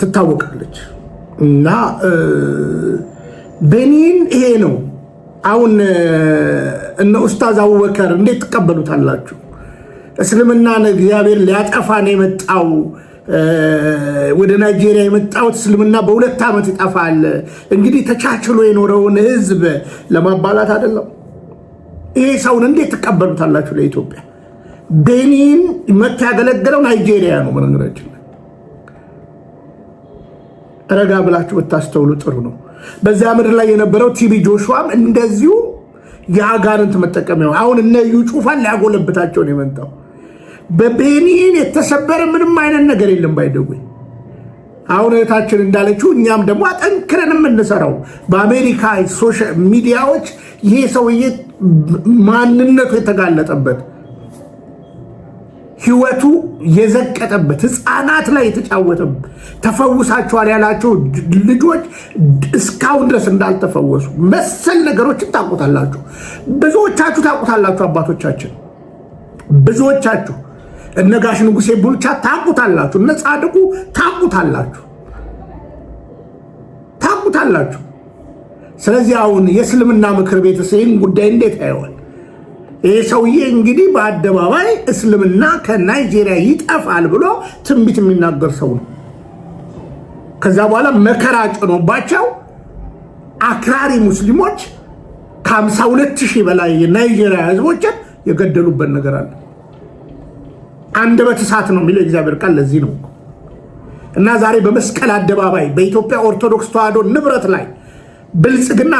ትታወቃለች እና ቤኒን ይሄ ነው። አሁን እነ ኡስታዝ አቡበከር እንዴት ትቀበሉታላችሁ? እስልምናን እግዚአብሔር ሊያጠፋ ነው የመጣው፣ ወደ ናይጄሪያ የመጣውት እስልምና በ2 ዓመት ይጠፋል። እንግዲህ ተቻችሎ የኖረውን ህዝብ ለማባላት አይደለም። ይሄ ሰውን እንዴት ትቀበሉታላችሁ? ለኢትዮጵያ ቤኒን መጥቶ ያገለገለው ናይጄሪያ ነው። በነገራችን ረጋ ብላችሁ ብታስተውሉ ጥሩ ነው። በዚያ ምድር ላይ የነበረው ቲቢ ጆሹዋም እንደዚሁ የአጋንንት መጠቀሚያ አሁን እነ እዩ ጩፋን ሊያጎለብታቸው ነው የመጣው። በቤኒን የተሰበረ ምንም አይነት ነገር የለም። ባይደውይ አሁን እህታችን እንዳለችው እኛም ደግሞ አጠንክረን የምንሰራው በአሜሪካ ሶሻል ሚዲያዎች ይሄ ሰውዬ ማንነቱ የተጋለጠበት ህይወቱ የዘቀጠበት ህፃናት ላይ የተጫወተበት ተፈውሳቸዋል ያላቸው ልጆች እስካሁን ድረስ እንዳልተፈወሱ መሰል ነገሮችን ታውቁታላችሁ። ብዙዎቻችሁ ታውቁታላችሁ። አባቶቻችን ብዙዎቻችሁ እነ ጋሽ ንጉሴ ቡልቻ ታውቁታላችሁ። እነ ጻድቁ ታውቁታላችሁ። ስለዚህ አሁን የእስልምና ምክር ቤት ይህን ጉዳይ እንዴት ያየዋል? ይህ ሰውዬ እንግዲህ በአደባባይ እስልምና ከናይጄሪያ ይጠፋል ብሎ ትንቢት የሚናገር ሰው ነው። ከዛ በኋላ መከራ ጭኖባቸው አክራሪ ሙስሊሞች ከ52,000 በላይ የናይጄሪያ ህዝቦችን የገደሉበት ነገር አለ። አንደበት እሳት ነው የሚለው እግዚአብሔር ቃል ለዚህ ነው። እና ዛሬ በመስቀል አደባባይ በኢትዮጵያ ኦርቶዶክስ ተዋሕዶ ንብረት ላይ ብልጽግና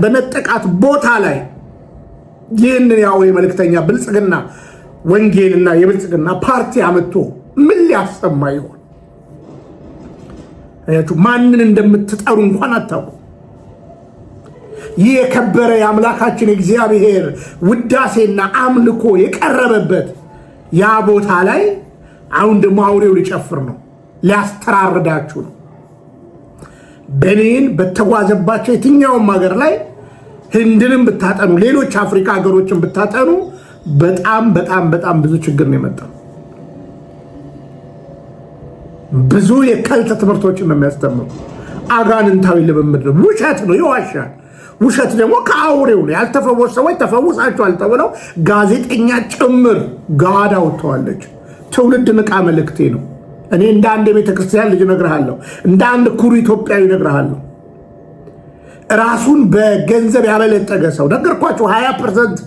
በነጠቃት ቦታ ላይ ይህንን ያው የመልእክተኛ ብልጽግና ወንጌልና የብልጽግና ፓርቲ አመጥቶ ምን ሊያሰማ ይሆን? ማንን እንደምትጠሩ እንኳን አታውቁ። ይህ የከበረ የአምላካችን እግዚአብሔር ውዳሴና አምልኮ የቀረበበት ያ ቦታ ላይ አሁን ደግሞ አውሬው ሊጨፍር ነው፣ ሊያስተራርዳችሁ ነው። ቤኒን በተጓዘባቸው የትኛውም ሀገር ላይ ህንድንም ብታጠኑ ሌሎች አፍሪካ ሀገሮችን ብታጠኑ በጣም ብዙ ችግር ነው የመጣው። ብዙ የከልት ትምህርቶችን ነው የሚያስተምሩ። አጋንንታዊ ልምምድ ነው። ውሸት ነው፣ ይዋሻል። ውሸት ደግሞ ከአውሬው ነው። ያልተፈወሱ ሰዎች ተፈውሳቸዋል ተብለው ጋዜጠኛ ጭምር ጋዳ ወጥተዋለች። ትውልድ ንቃ መልእክቴ ነው። እኔ እንደ አንድ የቤተ ክርስቲያን ልጅ እነግርሃለሁ፣ እንደ አንድ ኩሩ ኢትዮጵያዊ እነግርሃለሁ። ራሱን በገንዘብ ያበለጠገ ሰው ነገርኳቸው። 20%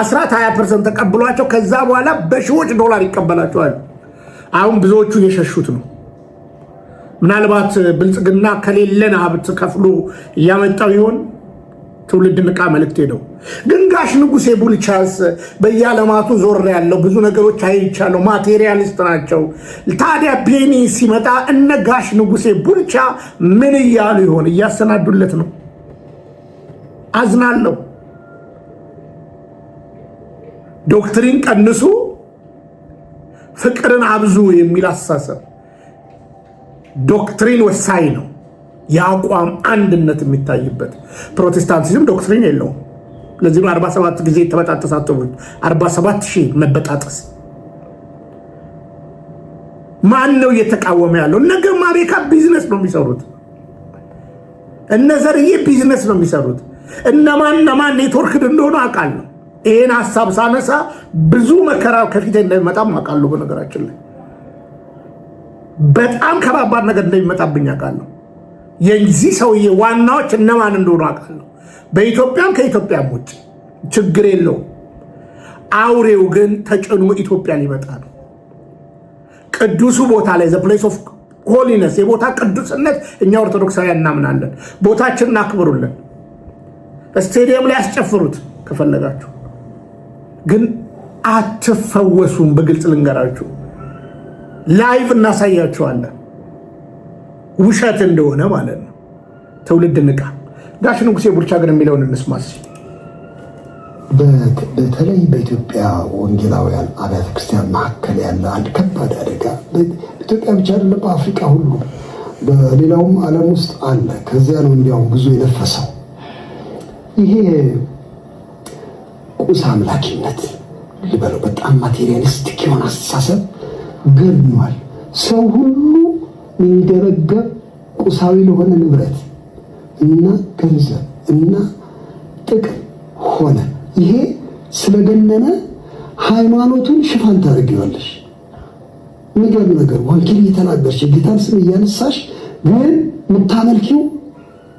አስራት 20% ተቀብሏቸው ከዛ በኋላ በሺዎች ዶላር ይቀበላቸዋል። አሁን ብዙዎቹን የሸሹት ነው። ምናልባት ብልጽግና ከሌለን ሀብት ከፍሎ እያመጣው ይሆን? ትውልድ ንቃ መልእክቴ ነው። ግን ጋሽ ንጉሴ ቡልቻስ በየዓለማቱ ዞር ያለው ብዙ ነገሮች አይቻለው። ማቴሪያሊስት ናቸው። ታዲያ ቤኒ ሲመጣ እነ ጋሽ ንጉሴ ቡልቻ ምን እያሉ ይሆን? እያሰናዱለት ነው። አዝናለሁ። ዶክትሪን ቀንሱ፣ ፍቅርን አብዙ የሚል አስተሳሰብ። ዶክትሪን ወሳኝ ነው። የአቋም አንድነት የሚታይበት። ፕሮቴስታንቲዝም ዶክትሪን የለውም። ለዚህ 47 ጊዜ የተበጣጠሰ አጥሩት 47,000 መበጣጠስ። ማን ነው እየተቃወመ ያለው? እነ ግርማ ቤካ ቢዝነስ ነው የሚሰሩት። እነ ዘርዬ ቢዝነስ ነው የሚሰሩት። እነማን ኔትወርክድ እንደሆነ አውቃለሁ። ይህን ሀሳብ ሳነሳ ብዙ መከራ ከፊቴ እንደሚመጣም አውቃለሁ። በነገራችን ላይ በጣም ከባባድ ነገር እንደሚመጣብኝ አውቃለሁ። የዚህ ሰውዬ ዋናዎች እነማን እንደሆኑ አውቃለሁ። በኢትዮጵያም ከኢትዮጵያም ውጭ ችግር የለውም። አውሬው ግን ተጭኖ ኢትዮጵያ ሊመጣ ነው። ቅዱሱ ቦታ ላይ ዘ ፕሌስ ኦፍ ሆሊነስ፣ የቦታ ቅዱስነት እኛ ኦርቶዶክሳውያን እናምናለን። ቦታችንን አክብሩልን። ስቴዲየም ላይ ያስጨፍሩት ከፈለጋችሁ፣ ግን አትፈወሱም። በግልጽ ልንገራችሁ፣ ላይቭ እናሳያችኋለን። ውሸት እንደሆነ ማለት ነው። ትውልድ ንቃ። ጋሽ ንጉሴ ቡልቻ ግን የሚለውን እንስማስ። በተለይ በኢትዮጵያ ወንጌላውያን አብያተ ክርስቲያን መካከል ያለ አንድ ከባድ አደጋ በኢትዮጵያ ብቻ አይደለም፣ በአፍሪካ ሁሉ በሌላውም ዓለም ውስጥ አለ። ከዚያ ነው እንዲያውም ብዙ የነፈሰው ይሄ ቁስ አምላኪነት ልበለው፣ በጣም ማቴሪያሊስቲክ የሆነ አስተሳሰብ ገድኗል። ሰው ሁሉ የሚንገበገብ ቁሳዊ ለሆነ ንብረት እና ገንዘብ እና ጥቅም ሆነ። ይሄ ስለገነነ ሃይማኖቱን ሽፋን ታደርጊዋለሽ። የሚገርም ነገር፣ ወንጌል እየተናገርሽ የጌታን ስም እያነሳሽ ግን የምታመልኪው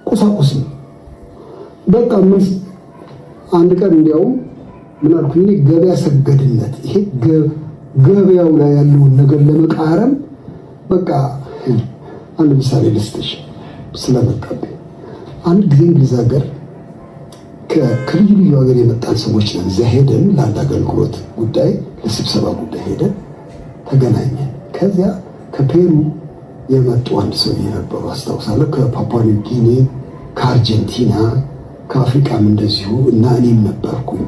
ቁሳቁስ ነው። በቃ ምን አንድ ቀን እንዲያውም ምን አልኩኝ፣ ገበያ ሰገድነት። ይሄ ገበያው ላይ ያለውን ነገር ለመቃረም በቃ አንድ ምሳሌ ልስጥሽ ስለመጣብኝ። አንድ ጊዜ እንግሊዝ ሀገር ከልዩ ልዩ ሀገር የመጣን ሰዎች ነን። እዚያ ሄደን ለአንድ አገልግሎት ጉዳይ፣ ለስብሰባ ጉዳይ ሄደን ተገናኘን። ከዚያ ከፔሩ የመጡ አንድ ሰው የነበሩ አስታውሳለሁ። ከፓፑዋ ኒው ጊኒ፣ ከአርጀንቲና፣ ከአፍሪካም እንደዚሁ እና እኔም ነበርኩኝ።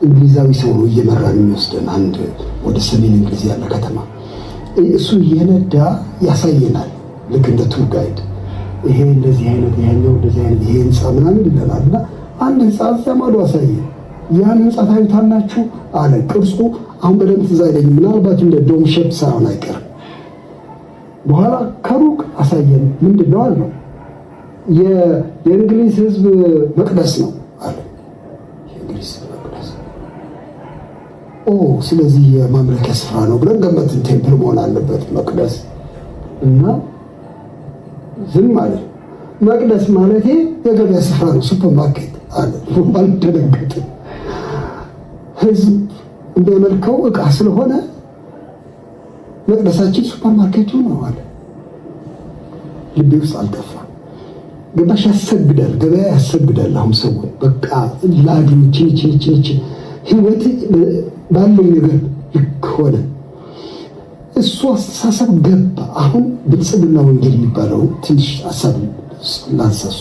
እንግሊዛዊ ሰው ነው እየመራን የሚወስደን አንድ ወደ ሰሜን እንግሊዝ ያለ ከተማ። እሱ እየነዳ ያሳየናል፣ ልክ እንደ ቱር ጋይድ። ይሄ እንደዚህ አይነት፣ ያኛው እንደዚህ አይነት፣ ይሄ ህንፃ ምናምን ይለናል። እና አንድ ህንፃ እዚያ ማዶ አሳየን። ያን ህንፃ ታዩታላችሁ አለ። ቅርጹ አሁን በደንብ ትዝ አይለኝም፣ ምናልባት እንደ ዶም ሼፕ ሳይሆን አይቀርም። በኋላ ከሩቅ አሳየን። ምንድን ነው አለው። የእንግሊዝ ህዝብ መቅደስ ነው አለ። የእንግሊዝ መቅደስ፣ ኦ ስለዚህ የማምለኪያ ስፍራ ነው ብለን ገመትን። ቴምፕል መሆን አለበት መቅደስ። እና ዝም አለ። መቅደስ ማለት የገበያ ስፍራ ነው፣ ሱፐር ማርኬት አለ። አልደነገጠ። ህዝብ እንደመልከው እቃ ስለሆነ መቅደሳችን ሱፐር ማርኬቱ ነው አለ። ልቤ ውስጥ አልጠፋ። ገባሽ? ያሰግዳል፣ ገበያ ያሰግዳል። አሁን ሰው በቃ ላግኝ ቺ ህይወት ባለው ነገር ልክ ሆነ። እሱ አስተሳሰብ ገባ። አሁን ብልጽግና ወንጌል የሚባለው ትንሽ ሀሳብ ላንሳሱ።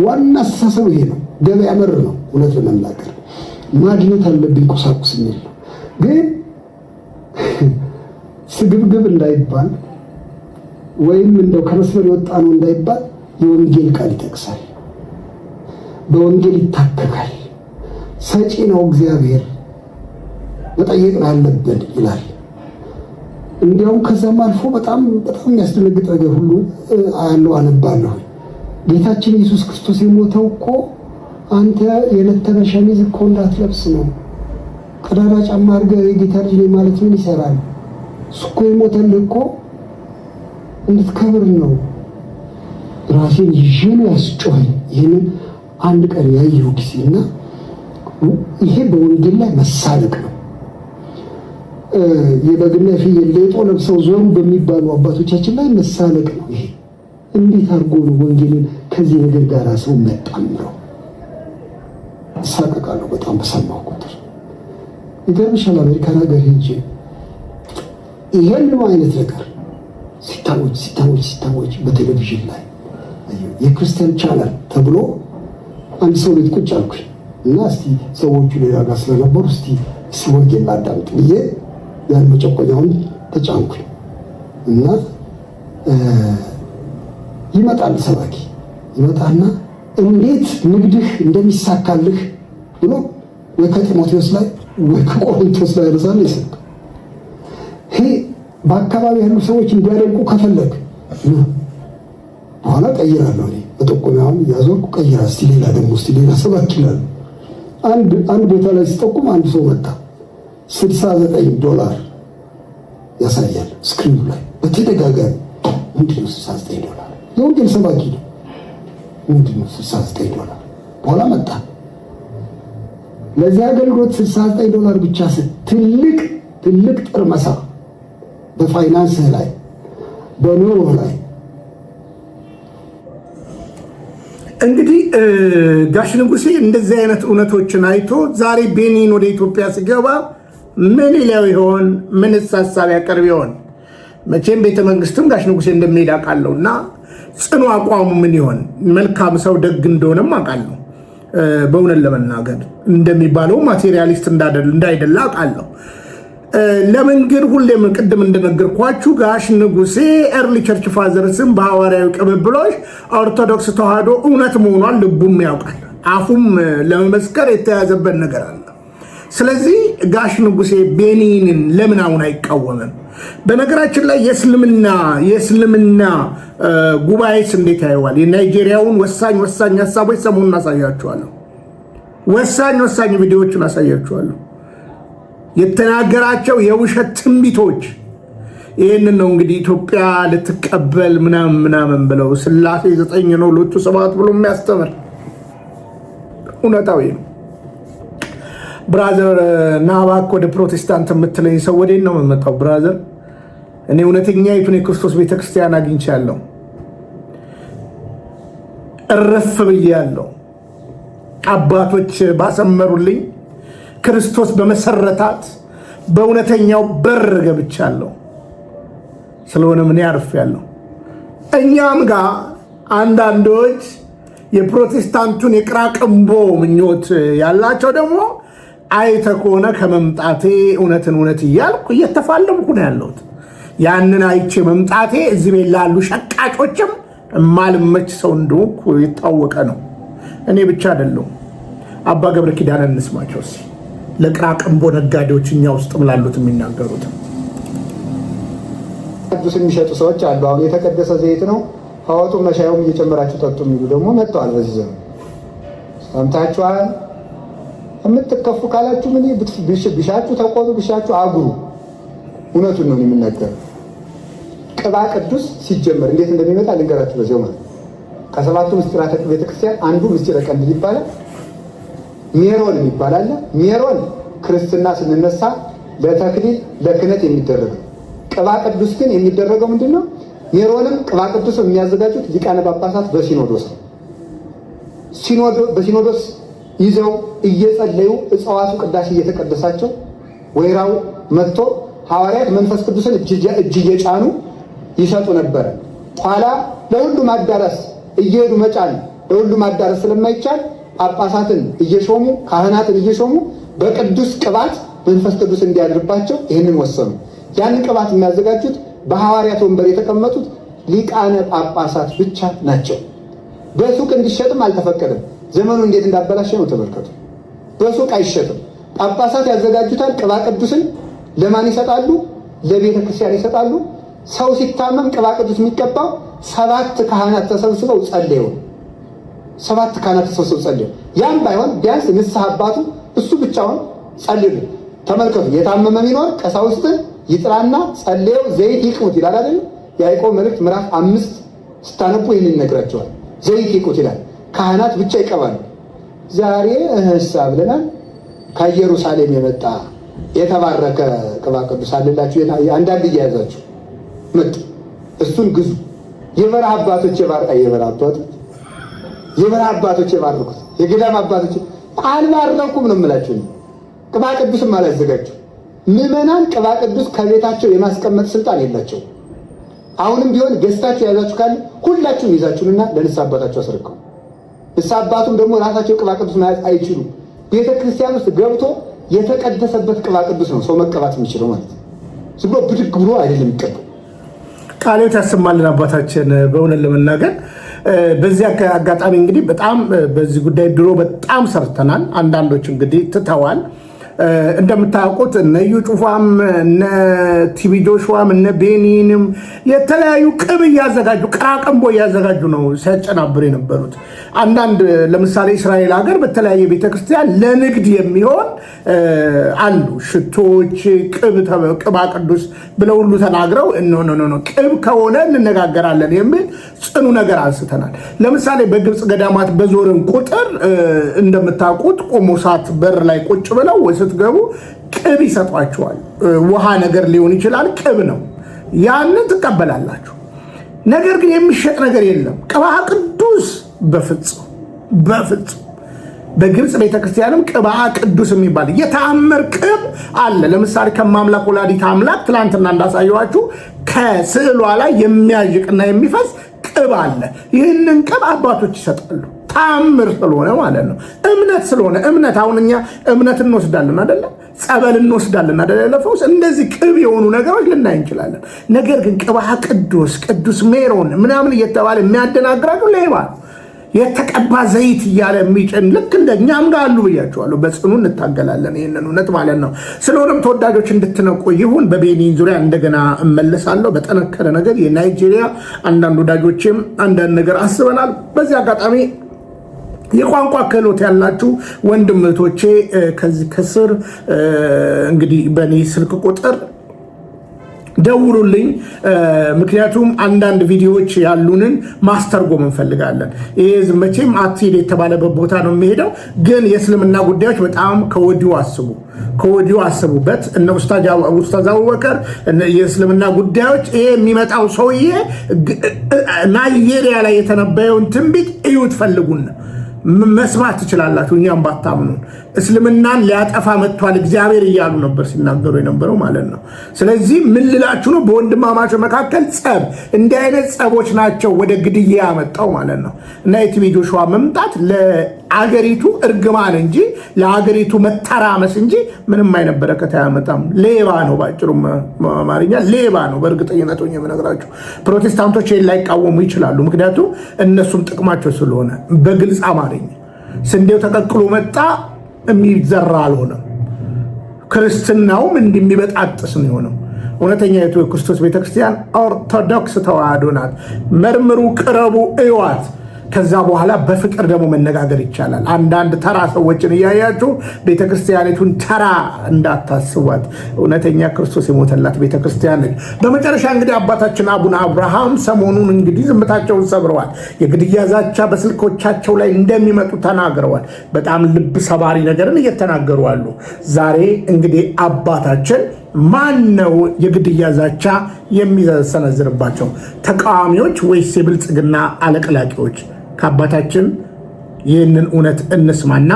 ዋና አስተሳሰብ ይሄ ነው። ገበያ መር ነው። እውነት ለመናገር ማግኘት አለብኝ ቁሳቁስ የሚል ነው። ግን ስግብግብ እንዳይባል ወይም እንደው ከመስመር የወጣ ነው እንዳይባል የወንጌል ቃል ይጠቅሳል። በወንጌል ይታከካል። ሰጪ ነው እግዚአብሔር፣ መጠየቅ ነው ያለብን ይላል። እንዲያውም ከዛም አልፎ በጣም የሚያስደነግጥ ነገር ሁሉ አያለው፣ አነባለሁ። ጌታችን ኢየሱስ ክርስቶስ የሞተው እኮ አንተ የነተበ ሸሚዝ እኮ እንዳትለብስ ነው። ቀዳዳ ጫማ አድርገህ የጌታ ልጅ ነኝ ማለት ምን ይሰራል? እሱ እኮ የሞተልህ እኮ እንድትከብር ነው። ራሴን ይዤ ነው ያስጮኸኝ። ይህንን አንድ ቀን ያየሁ ጊዜና ይሄ በወንጌል ላይ መሳለቅ ነው። የበግና የፍየል ሌጦ ለብሰው ዞሩ በሚባሉ አባቶቻችን ላይ መሳለቅ ነው። ይሄ እንዴት አድርጎ ነው ወንጌልን ከዚህ ነገር ጋር ሰው መጣምረው? እሳቀቃለሁ በጣም በሰማሁ ቁጥር። ይገርምሻል፣ አሜሪካን ሀገር ሄጄ ይሄንን አይነት ነገር ሲታወጅ በቴሌቪዥን ላይ የክርስቲያን ቻናል ተብሎ አንድ ሰው ቤት ቁጭ አልኩኝ እና እስቲ ሰዎቹ ሌላ ጋር ስለነበሩ እስቲ ወንጌል ላዳምጥ ብዬ ያን መጨቆኛውን ተጫንኩኝ እና ይመጣል ሰባኪ ይመጣና እንዴት ንግድህ እንደሚሳካልህ ብሎ ወይ ከጢሞቴዎስ ላይ ወይ ከቆሮንቶስ ላይ ያነሳል ይሰጥ። ይሄ በአካባቢ ያሉ ሰዎች እንዲያደንቁ ከፈለግ በኋላ ቀይራለሁ እኔ በጠቆሚያውን እያዞርኩ ቀይራ እስቲ ሌላ ደግሞ እስቲ ሌላ ሰባኪ ይላሉ። አንድ ቦታ ላይ ሲጠቁም አንድ ሰው መጣ። $69 ያሳያል ስክሪኑ ላይ በተደጋጋሚ። ምንድነው $69? የወንጌል ሰባኪ ነው። ምንድነው $69? በኋላ መጣ። ለዚህ አገልግሎት $69 ብቻ ትልቅ ጥርመሳ በፋይናንስህ ላይ በኑሮ ላይ። እንግዲህ ጋሽ ንጉሴ እንደዚህ አይነት እውነቶችን አይቶ ዛሬ ቤኒን ወደ ኢትዮጵያ ሲገባ ምን ይለው ይሆን? ምንስ ሀሳብ ያቀርብ ይሆን? መቼም ቤተ መንግስትም ጋሽ ንጉሴ እንደሚሄድ አውቃለሁ እና ጽኑ አቋሙ ምን ይሆን? መልካም ሰው ደግ እንደሆነም አውቃለሁ። በእውነት ለመናገር እንደሚባለው ማቴሪያሊስት እንዳይደለ አውቃለሁ። ለምን ግን ሁሌም ቅድም እንደነገርኳችሁ ጋሽ ንጉሴ ኤርሊ ቸርች ፋዘርስም በሐዋርያዊ ቅብብሎች ኦርቶዶክስ ተዋህዶ እውነት መሆኗን ልቡም ያውቃል። አፉም ለመመስከር የተያዘበት ነገር አለ። ስለዚህ ጋሽ ንጉሴ ቤኒንን ለምን አሁን አይቃወምም? በነገራችን ላይ የእስልምና ጉባኤስ እንዴት ያየዋል? የናይጄሪያውን ወሳኝ ሀሳቦች ሰሞኑን አሳያችኋለሁ። ወሳኝ ቪዲዮዎችን አሳያችኋለሁ። የተናገራቸው የውሸት ትንቢቶች ይህንን ነው። እንግዲህ ኢትዮጵያ ልትቀበል ምናምን ብለው ስላሴ 9 ነው ሎቱ 7 ብሎ የሚያስተምር እውነታዊ ነው። ብራዘር ናባክ ወደ ፕሮቴስታንት የምትለኝ ሰው ወዴት ነው የምመጣው? ብራዘር እኔ እውነተኛይቱን የክርስቶስ ቤተክርስቲያን አግኝቻለሁ። እረፍ ብያለሁ። አባቶች ባሰመሩልኝ ክርስቶስ በመሰረታት በእውነተኛው በር ገብቻለሁ። ስለሆነ ምን ያርፌያለሁ። እኛም ጋር አንዳንዶች የፕሮቴስታንቱን የቅራቅንቦ ምኞት ያላቸው ደግሞ አይተ ከሆነ ከመምጣቴ እውነት እያልኩ እየተፋለምኩ ነው ያለሁት። ያንን አይቼ መምጣቴ እዚህ ቤት ላሉ ሸቃጮችም ማልመች ሰው እንደሆንኩ የታወቀ ነው። እኔ ብቻ አይደለሁም። አባ ገብረ ኪዳን እንስማቸው እስኪ ለቅራቅንቦ ነጋዴዎች እኛ ውስጥም ላሉት የሚናገሩት። ቅዱስ የሚሸጡ ሰዎች አሉ። አሁን የተቀደሰ ዘይት ነው አወጡ መሻዩም እየጨመራችሁ ጠጡ የሚሉ ደግሞ መጥተዋል። በዚህ ዘመን ሰምታችኋል። የምትከፉ ካላችሁ ምን ቢሻችሁ ተቆጡ፣ ቢሻችሁ አጉሩ። እውነቱን ነው የምናገር። ቅባ ቅዱስ ሲጀመር እንዴት እንደሚመጣ ልንገራችሁ። በዚያው ማለት ከሰባቱ ምስጢራተ ቤተክርስቲያን አንዱ ምስጢረ ቀንዲል ይባላል። ሜሮን ይባላል። ሜሮን ክርስትና ስንነሳ ለተክሊል ለክህነት የሚደረገው፣ ቅባ ቅዱስ ግን የሚደረገው ምንድነው? ሜሮንም ቅባ ቅዱስ የሚያዘጋጁት ሊቃነ ጳጳሳት በሲኖዶስ ነው። በሲኖዶስ ይዘው እየጸለዩ እጽዋቱ ቅዳሴ እየተቀደሳቸው ወይራው መጥቶ ሐዋርያት መንፈስ ቅዱስን እጅ እየጫኑ ይሰጡ ነበረ። ኋላ ለሁሉም አዳረስ እየሄዱ መጫን ለሁሉም አዳረስ ስለማይቻል ጳጳሳትን እየሾሙ ካህናትን እየሾሙ በቅዱስ ቅባት መንፈስ ቅዱስ እንዲያድርባቸው ይህንን ወሰኑ። ያንን ቅባት የሚያዘጋጁት በሐዋርያት ወንበር የተቀመጡት ሊቃነ ጳጳሳት ብቻ ናቸው። በሱቅ እንዲሸጥም አልተፈቀደም። ዘመኑ እንዴት እንዳበላሸ ነው ተመልከቱ። በሱቅ አይሸጥም። ጳጳሳት ያዘጋጁታል። ቅባ ቅዱስን ለማን ይሰጣሉ? ለቤተ ክርስቲያን ይሰጣሉ። ሰው ሲታመም ቅባ ቅዱስ የሚቀባው 7 ካህናት ተሰብስበው ጸልየው 7 ካህናት ተሰብስበው ጸልዩ። ያም ባይሆን ቢያንስ ንስሐ አባቱ እሱ ብቻውን ጸልዩ። ተመልከቱ፣ የታመመ ቢኖር ቀሳውስትን ይጥራና ጸልየው ዘይት ይቅቡት ይላል አይደል? ያዕቆብ መልእክት ምዕራፍ 5 ስታነቡ ይህን ይነግራቸዋል። ዘይት ይቅቡት ይላል። ካህናት ብቻ ይቀባሉ። ዛሬ እህሳ ብለናል። ከኢየሩሳሌም የመጣ የተባረከ ቅባ ቅዱስ አለላችሁ። አንዳንድ እየያዛችሁ መጡ። እሱን ግዙ። የበረሃ አባቶች የባረኩት የገዳም አባቶች አልባረኩም ነው የምላችሁ። ቅባ ቅዱስም አላዘጋጁ። ምዕመናን ቅባ ቅዱስ ከቤታቸው የማስቀመጥ ስልጣን የላቸው። አሁንም ቢሆን ገዝታችሁ የያዛችሁ ካለ ሁላችሁም ይዛችሁንና ለንስሐ አባታችሁ አስረክቡ። ንስሐ አባቱም ደግሞ ራሳቸው ቅባ ቅዱስ መያዝ አይችሉም። ቤተ ክርስቲያን ውስጥ ገብቶ የተቀደሰበት ቅባ ቅዱስ ነው ሰው መቀባት የሚችለው ማለት ነው። ዝም ብሎ ብድግ ብሎ አይደለም የሚቀባው። ቃልዎት ያሰማልን አባታችን። በእውነት ለመናገር በዚህ አጋጣሚ እንግዲህ በጣም በዚህ ጉዳይ ድሮ በጣም ሰርተናል። አንዳንዶች እንግዲህ ትተዋል። እንደምታውቁት እነ እዩ ጩፋም እነ ቲቪ ጆሹዋም እነ ቤኒንም የተለያዩ ቅብ እያዘጋጁ ቅራቅንቦ እያዘጋጁ ነው ሲያጨናብር የነበሩት። አንዳንድ ለምሳሌ እስራኤል ሀገር በተለያየ ቤተክርስቲያን ለንግድ የሚሆን አሉ ሽቶች፣ ቅባ ቅዱስ ብለው ሁሉ ተናግረው ኖ ቅብ ከሆነ እንነጋገራለን የሚል ጽኑ ነገር አንስተናል። ለምሳሌ በግብፅ ገዳማት በዞርን ቁጥር እንደምታውቁት ቆሞሳት በር ላይ ቁጭ ብለው ስትገቡ ቅብ ይሰጧቸዋል። ውሃ ነገር ሊሆን ይችላል፣ ቅብ ነው። ያንን ትቀበላላችሁ። ነገር ግን የሚሸጥ ነገር የለም። ቅባ ቅዱስ በፍጹም በግብፅ ቤተክርስቲያንም ቅባ ቅዱስ የሚባል የተአምር ቅብ አለ። ለምሳሌ ከማምላክ ወላዲተ አምላክ ትላንትና እንዳሳየኋችሁ ከስዕሏ ላይ የሚያዥቅና የሚፈስ ቅብ አለ። ይህንን ቅብ አባቶች ይሰጣሉ። ታምር ስለሆነ ማለት ነው። እምነት ስለሆነ አሁን እኛ እምነት እንወስዳለን አይደለ? ጸበል እንወስዳለን አይደለ? ለፈውስ እንደዚህ ቅብ የሆኑ ነገሮች ልናይ እንችላለን። ነገር ግን ቅባ ቅዱስ ሜሮን ምናምን እየተባለ የሚያደናግራችሁ ሌባ ነው። የተቀባ ዘይት እያለ የሚጭን ልክ እንደኛም ጋር አሉ ብያቸዋለሁ። በጽኑ እንታገላለን ይህንን እውነት ማለት ነው። ስለሆነም ተወዳጆች እንድትነቁ ይሁን። በቤኒን ዙሪያ እንደገና እመለሳለሁ በጠነከረ ነገር። የናይጄሪያ አንዳንድ ወዳጆችም አንዳንድ ነገር አስበናል። በዚህ አጋጣሚ የቋንቋ ክህሎት ያላችሁ ወንድም እህቶቼ ከዚህ ከስር እንግዲህ በእኔ ስልክ ቁጥር ደውሉልኝ። ምክንያቱም አንዳንድ ቪዲዮዎች ያሉንን ማስተርጎም እንፈልጋለን። ይሄ መቼም አትሄድ የተባለበት ቦታ ነው የሚሄደው። ግን የእስልምና ጉዳዮች በጣም ከወዲሁ አስቡበት። እነ ኡስታዝ አቡበከር የእስልምና ጉዳዮች ይሄ የሚመጣው ሰውዬ ናይጄሪያ ላይ የተነበየውን ትንቢት እዩት፣ ፈልጉና መስማት ትችላላችሁ። እኛም ባታምኑን እስልምናን ሊያጠፋ መጥቷል እግዚአብሔር እያሉ ነበር ሲናገሩ የነበረው ማለት ነው። ስለዚህ ምን ልላችሁ ነው? በወንድማማቾች መካከል ጸብ፣ እንዲህ አይነት ጸቦች ናቸው ወደ ግድያ ያመጣው ማለት ነው። እና የቲቪ ጆሹዋ መምጣት ለአገሪቱ እርግማን እንጂ ለአገሪቱ መተራመስ እንጂ ምንም አይነት በረከት አያመጣም። ሌባ ነው፣ ባጭሩ አማርኛ ሌባ ነው። በእርግጠኝነት ሆኜ የምነግራችሁ ፕሮቴስታንቶች ይህን ላይቃወሙ ይችላሉ፣ ምክንያቱም እነሱም ጥቅማቸው ስለሆነ። በግልጽ አማርኛ ስንዴው ተቀቅሎ መጣ የሚዘራ አልሆነም። ክርስትናውም እንደሚበጣጥስ ነው የሆነው። እውነተኛ የክርስቶስ ቤተክርስቲያን ኦርቶዶክስ ተዋህዶ ናት። መርምሩ፣ ቅረቡ፣ እዩዋት። ከዛ በኋላ በፍቅር ደግሞ መነጋገር ይቻላል። አንዳንድ ተራ ሰዎችን እያያችሁ ቤተክርስቲያኒቱን ተራ እንዳታስቧት። እውነተኛ ክርስቶስ የሞተላት ቤተክርስቲያን ነች። በመጨረሻ እንግዲህ አባታችን አቡነ አብርሃም ሰሞኑን እንግዲህ ዝምታቸውን ሰብረዋል። የግድያ ዛቻ በስልኮቻቸው ላይ እንደሚመጡ ተናግረዋል። በጣም ልብ ሰባሪ ነገርን እየተናገሩ አሉ። ዛሬ እንግዲህ አባታችን ማን ነው የግድያ ዛቻ የሚሰነዝርባቸው? ተቃዋሚዎች ወይስ የብልጽግና አለቅላቂዎች? ከአባታችን ይህንን እውነት እንስማና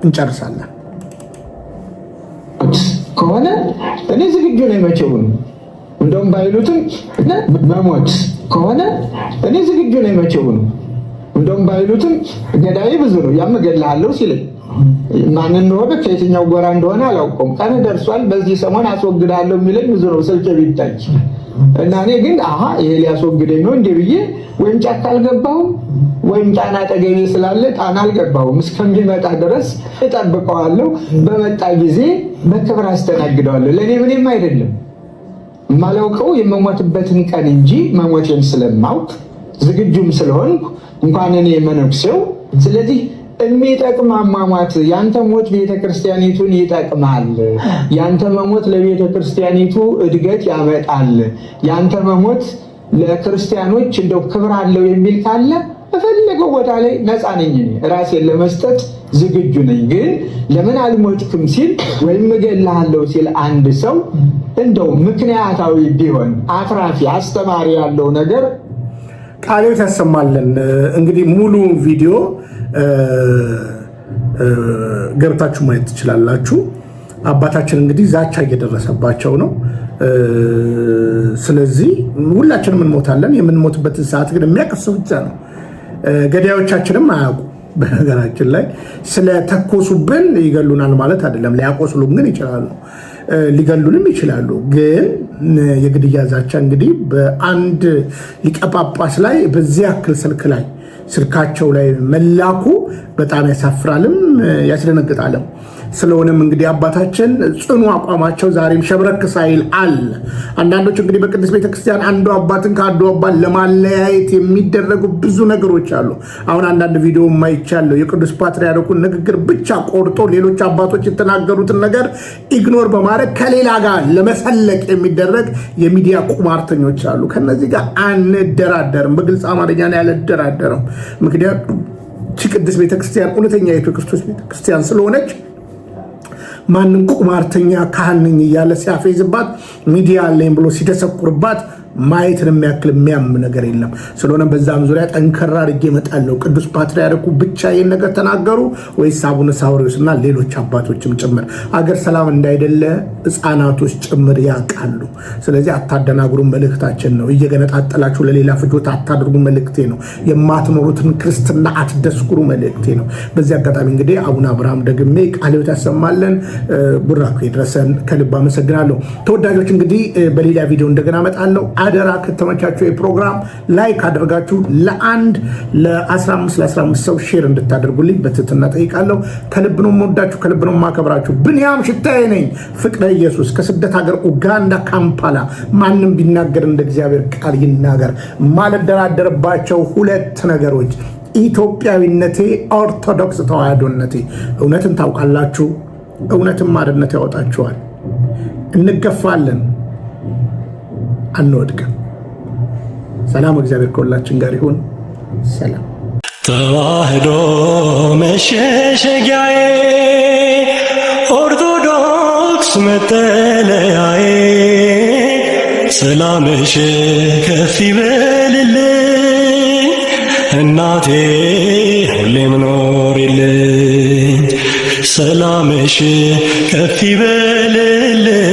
እንጨርሳለን። ከሆነ እኔ ዝግጁ ነኝ። መቼውን እንደውም ባይሉትም መሞት ከሆነ እኔ ዝግጁ ነኝ። መቼውን እንደውም ባይሉትም ገዳይ ብዙ ነው ያመገልሃለሁ ሲለኝ ማን እንደሆነ ከየትኛው ጎራ እንደሆነ አላውቀውም። ቀን ደርሷል፣ በዚህ ሰሞን አስወግዳለሁ የሚለኝ ብዙ ነው ስልኬ ቢታይ እና እኔ ግን ይሄ ሊያስወግደኝ ነው እንዴ ብዬ ወይም ጫካ አልገባሁም ወይም ጣና ጠገቤ ስላለ ጣና አልገባሁም። እስከሚመጣ ድረስ እጠብቀዋለሁ። በመጣ ጊዜ በክብር አስተናግደዋለሁ። ለእኔ ምንም አይደለም። የማላውቀው የመሞትበትን ቀን እንጂ መሞቴን ስለማውቅ ዝግጁም ስለሆንኩ እንኳን እኔ መነኩሴው። ስለዚህ የሚጠቅም አሟሟት ያንተ ሞት ቤተክርስቲያኒቱን ይጠቅማል፣ ያንተ መሞት ለቤተክርስቲያኒቱ እድገት ያመጣል፣ ያንተ መሞት ለክርስቲያኖች እንደው ክብር አለው የሚል ካለ በፈለገው ቦታ ላይ ነፃ ነኝ፣ ራሴን ለመስጠት ዝግጁ ነኝ። ግን ለምን አልሞትኩም ሲል ወይም እገልሃለሁ ሲል አንድ ሰው እንደው ምክንያታዊ ቢሆን አትራፊ አስተማሪ ያለው ነገር ቃሌት ያሰማልን። እንግዲህ ሙሉ ቪዲዮ ገብታችሁ ማየት ትችላላችሁ። አባታችን እንግዲህ ዛቻ እየደረሰባቸው ነው። ስለዚህ ሁላችንም እንሞታለን። የምንሞትበትን ሰዓት ግን የሚያቀሰው ብቻ ነው። ገዳዮቻችንም አያውቁ። በነገራችን ላይ ስለተኮሱብን ይገሉናል ማለት አይደለም። ሊያቆስሉም ግን ይችላሉ፣ ሊገሉንም ይችላሉ። ግን የግድያ ዛቻ እንግዲህ በአንድ ሊቀ ጳጳስ ላይ በዚህ ያክል ስልካቸው ላይ መላኩ በጣም ያሳፍራልም ያስደነግጣልም። ስለሆነም እንግዲህ አባታችን ጽኑ አቋማቸው ዛሬም ሸብረክ ሳይል አለ። አንዳንዶች እንግዲህ በቅድስት ቤተክርስቲያን አንዱ አባትን ከአንዱ አባት ለማለያየት የሚደረጉ ብዙ ነገሮች አሉ። አሁን አንዳንድ ቪዲዮ የማይቻለው የቅዱስ ፓትርያርኩን ንግግር ብቻ ቆርጦ ሌሎች አባቶች የተናገሩትን ነገር ኢግኖር በማድረግ ከሌላ ጋር ለመሰለቅ የሚደረግ የሚዲያ ቁማርተኞች አሉ። ከነዚህ ጋር አንደራደርም። በግልጽ አማርኛ ነው ያልደራደረም። ምክንያቱም ቅድስት ቤተክርስቲያን እውነተኛ የክርስቶስ ቤተክርስቲያን ስለሆነች ማንም ቁማርተኛ ካህን ነኝ እያለ ሲያፌዝባት ሚዲያ አለኝ ብሎ ሲደሰኩርባት ማየትን የሚያክል የሚያም ነገር የለም። ስለሆነ በዛም ዙሪያ ጠንከራ አድርጌ እመጣለሁ። ቅዱስ ፓትርያርኩ ብቻ ይህን ነገር ተናገሩ ወይስ አቡነ ሳዊሮስ እና ሌሎች አባቶችም ጭምር? አገር ሰላም እንዳይደለ ሕፃናቶች ጭምር ያውቃሉ። ስለዚህ አታደናግሩ መልእክታችን ነው። እየገነጣጠላችሁ ለሌላ ፍጆታ አታድርጉ መልእክቴ ነው። የማትኖሩትን ክርስትና አትደስኩሩ መልእክቴ ነው። በዚህ አጋጣሚ እንግዲህ አቡነ አብርሃም ደግሜ ቃለ ሕይወት ያሰማለን። ቡራኩ ይድረሰን። ከልብ አመሰግናለሁ። ተወዳጆች እንግዲህ በሌላ ቪዲዮ እንደገና እመጣለሁ። አደራ ከተመቻችሁ የፕሮግራም ላይክ አድርጋችሁ ለ15 ሰው ሼር እንድታደርጉልኝ በትህትና ጠይቃለሁ። ከልብ ነው የምወዳችሁ፣ ከልብ ነው የማከብራችሁ። ብንያም ሽታዬ ነኝ። ፍቅረ ኢየሱስ ከስደት ሀገር ኡጋንዳ ካምፓላ። ማንም ቢናገር እንደ እግዚአብሔር ቃል ይናገር። ማልደራደርባቸው ሁለት ነገሮች ኢትዮጵያዊነቴ፣ ኦርቶዶክስ ተዋህዶነቴ። እውነትን ታውቃላችሁ፣ እውነትን ማርነት ያወጣችኋል። እንገፋለን፣ አንወድቅም። ሰላም፣ እግዚአብሔር ከሁላችን ጋር ይሁን። ሰላም። ተዋህዶ መሸሸጊያዬ፣ ኦርቶዶክስ መጠለያዬ፣ ሰላምሽ ከፍ ይበልልኝ እናቴ ሁሌም ኖሪልኝ። ሰላምሽ ከፍ ይበልልኝ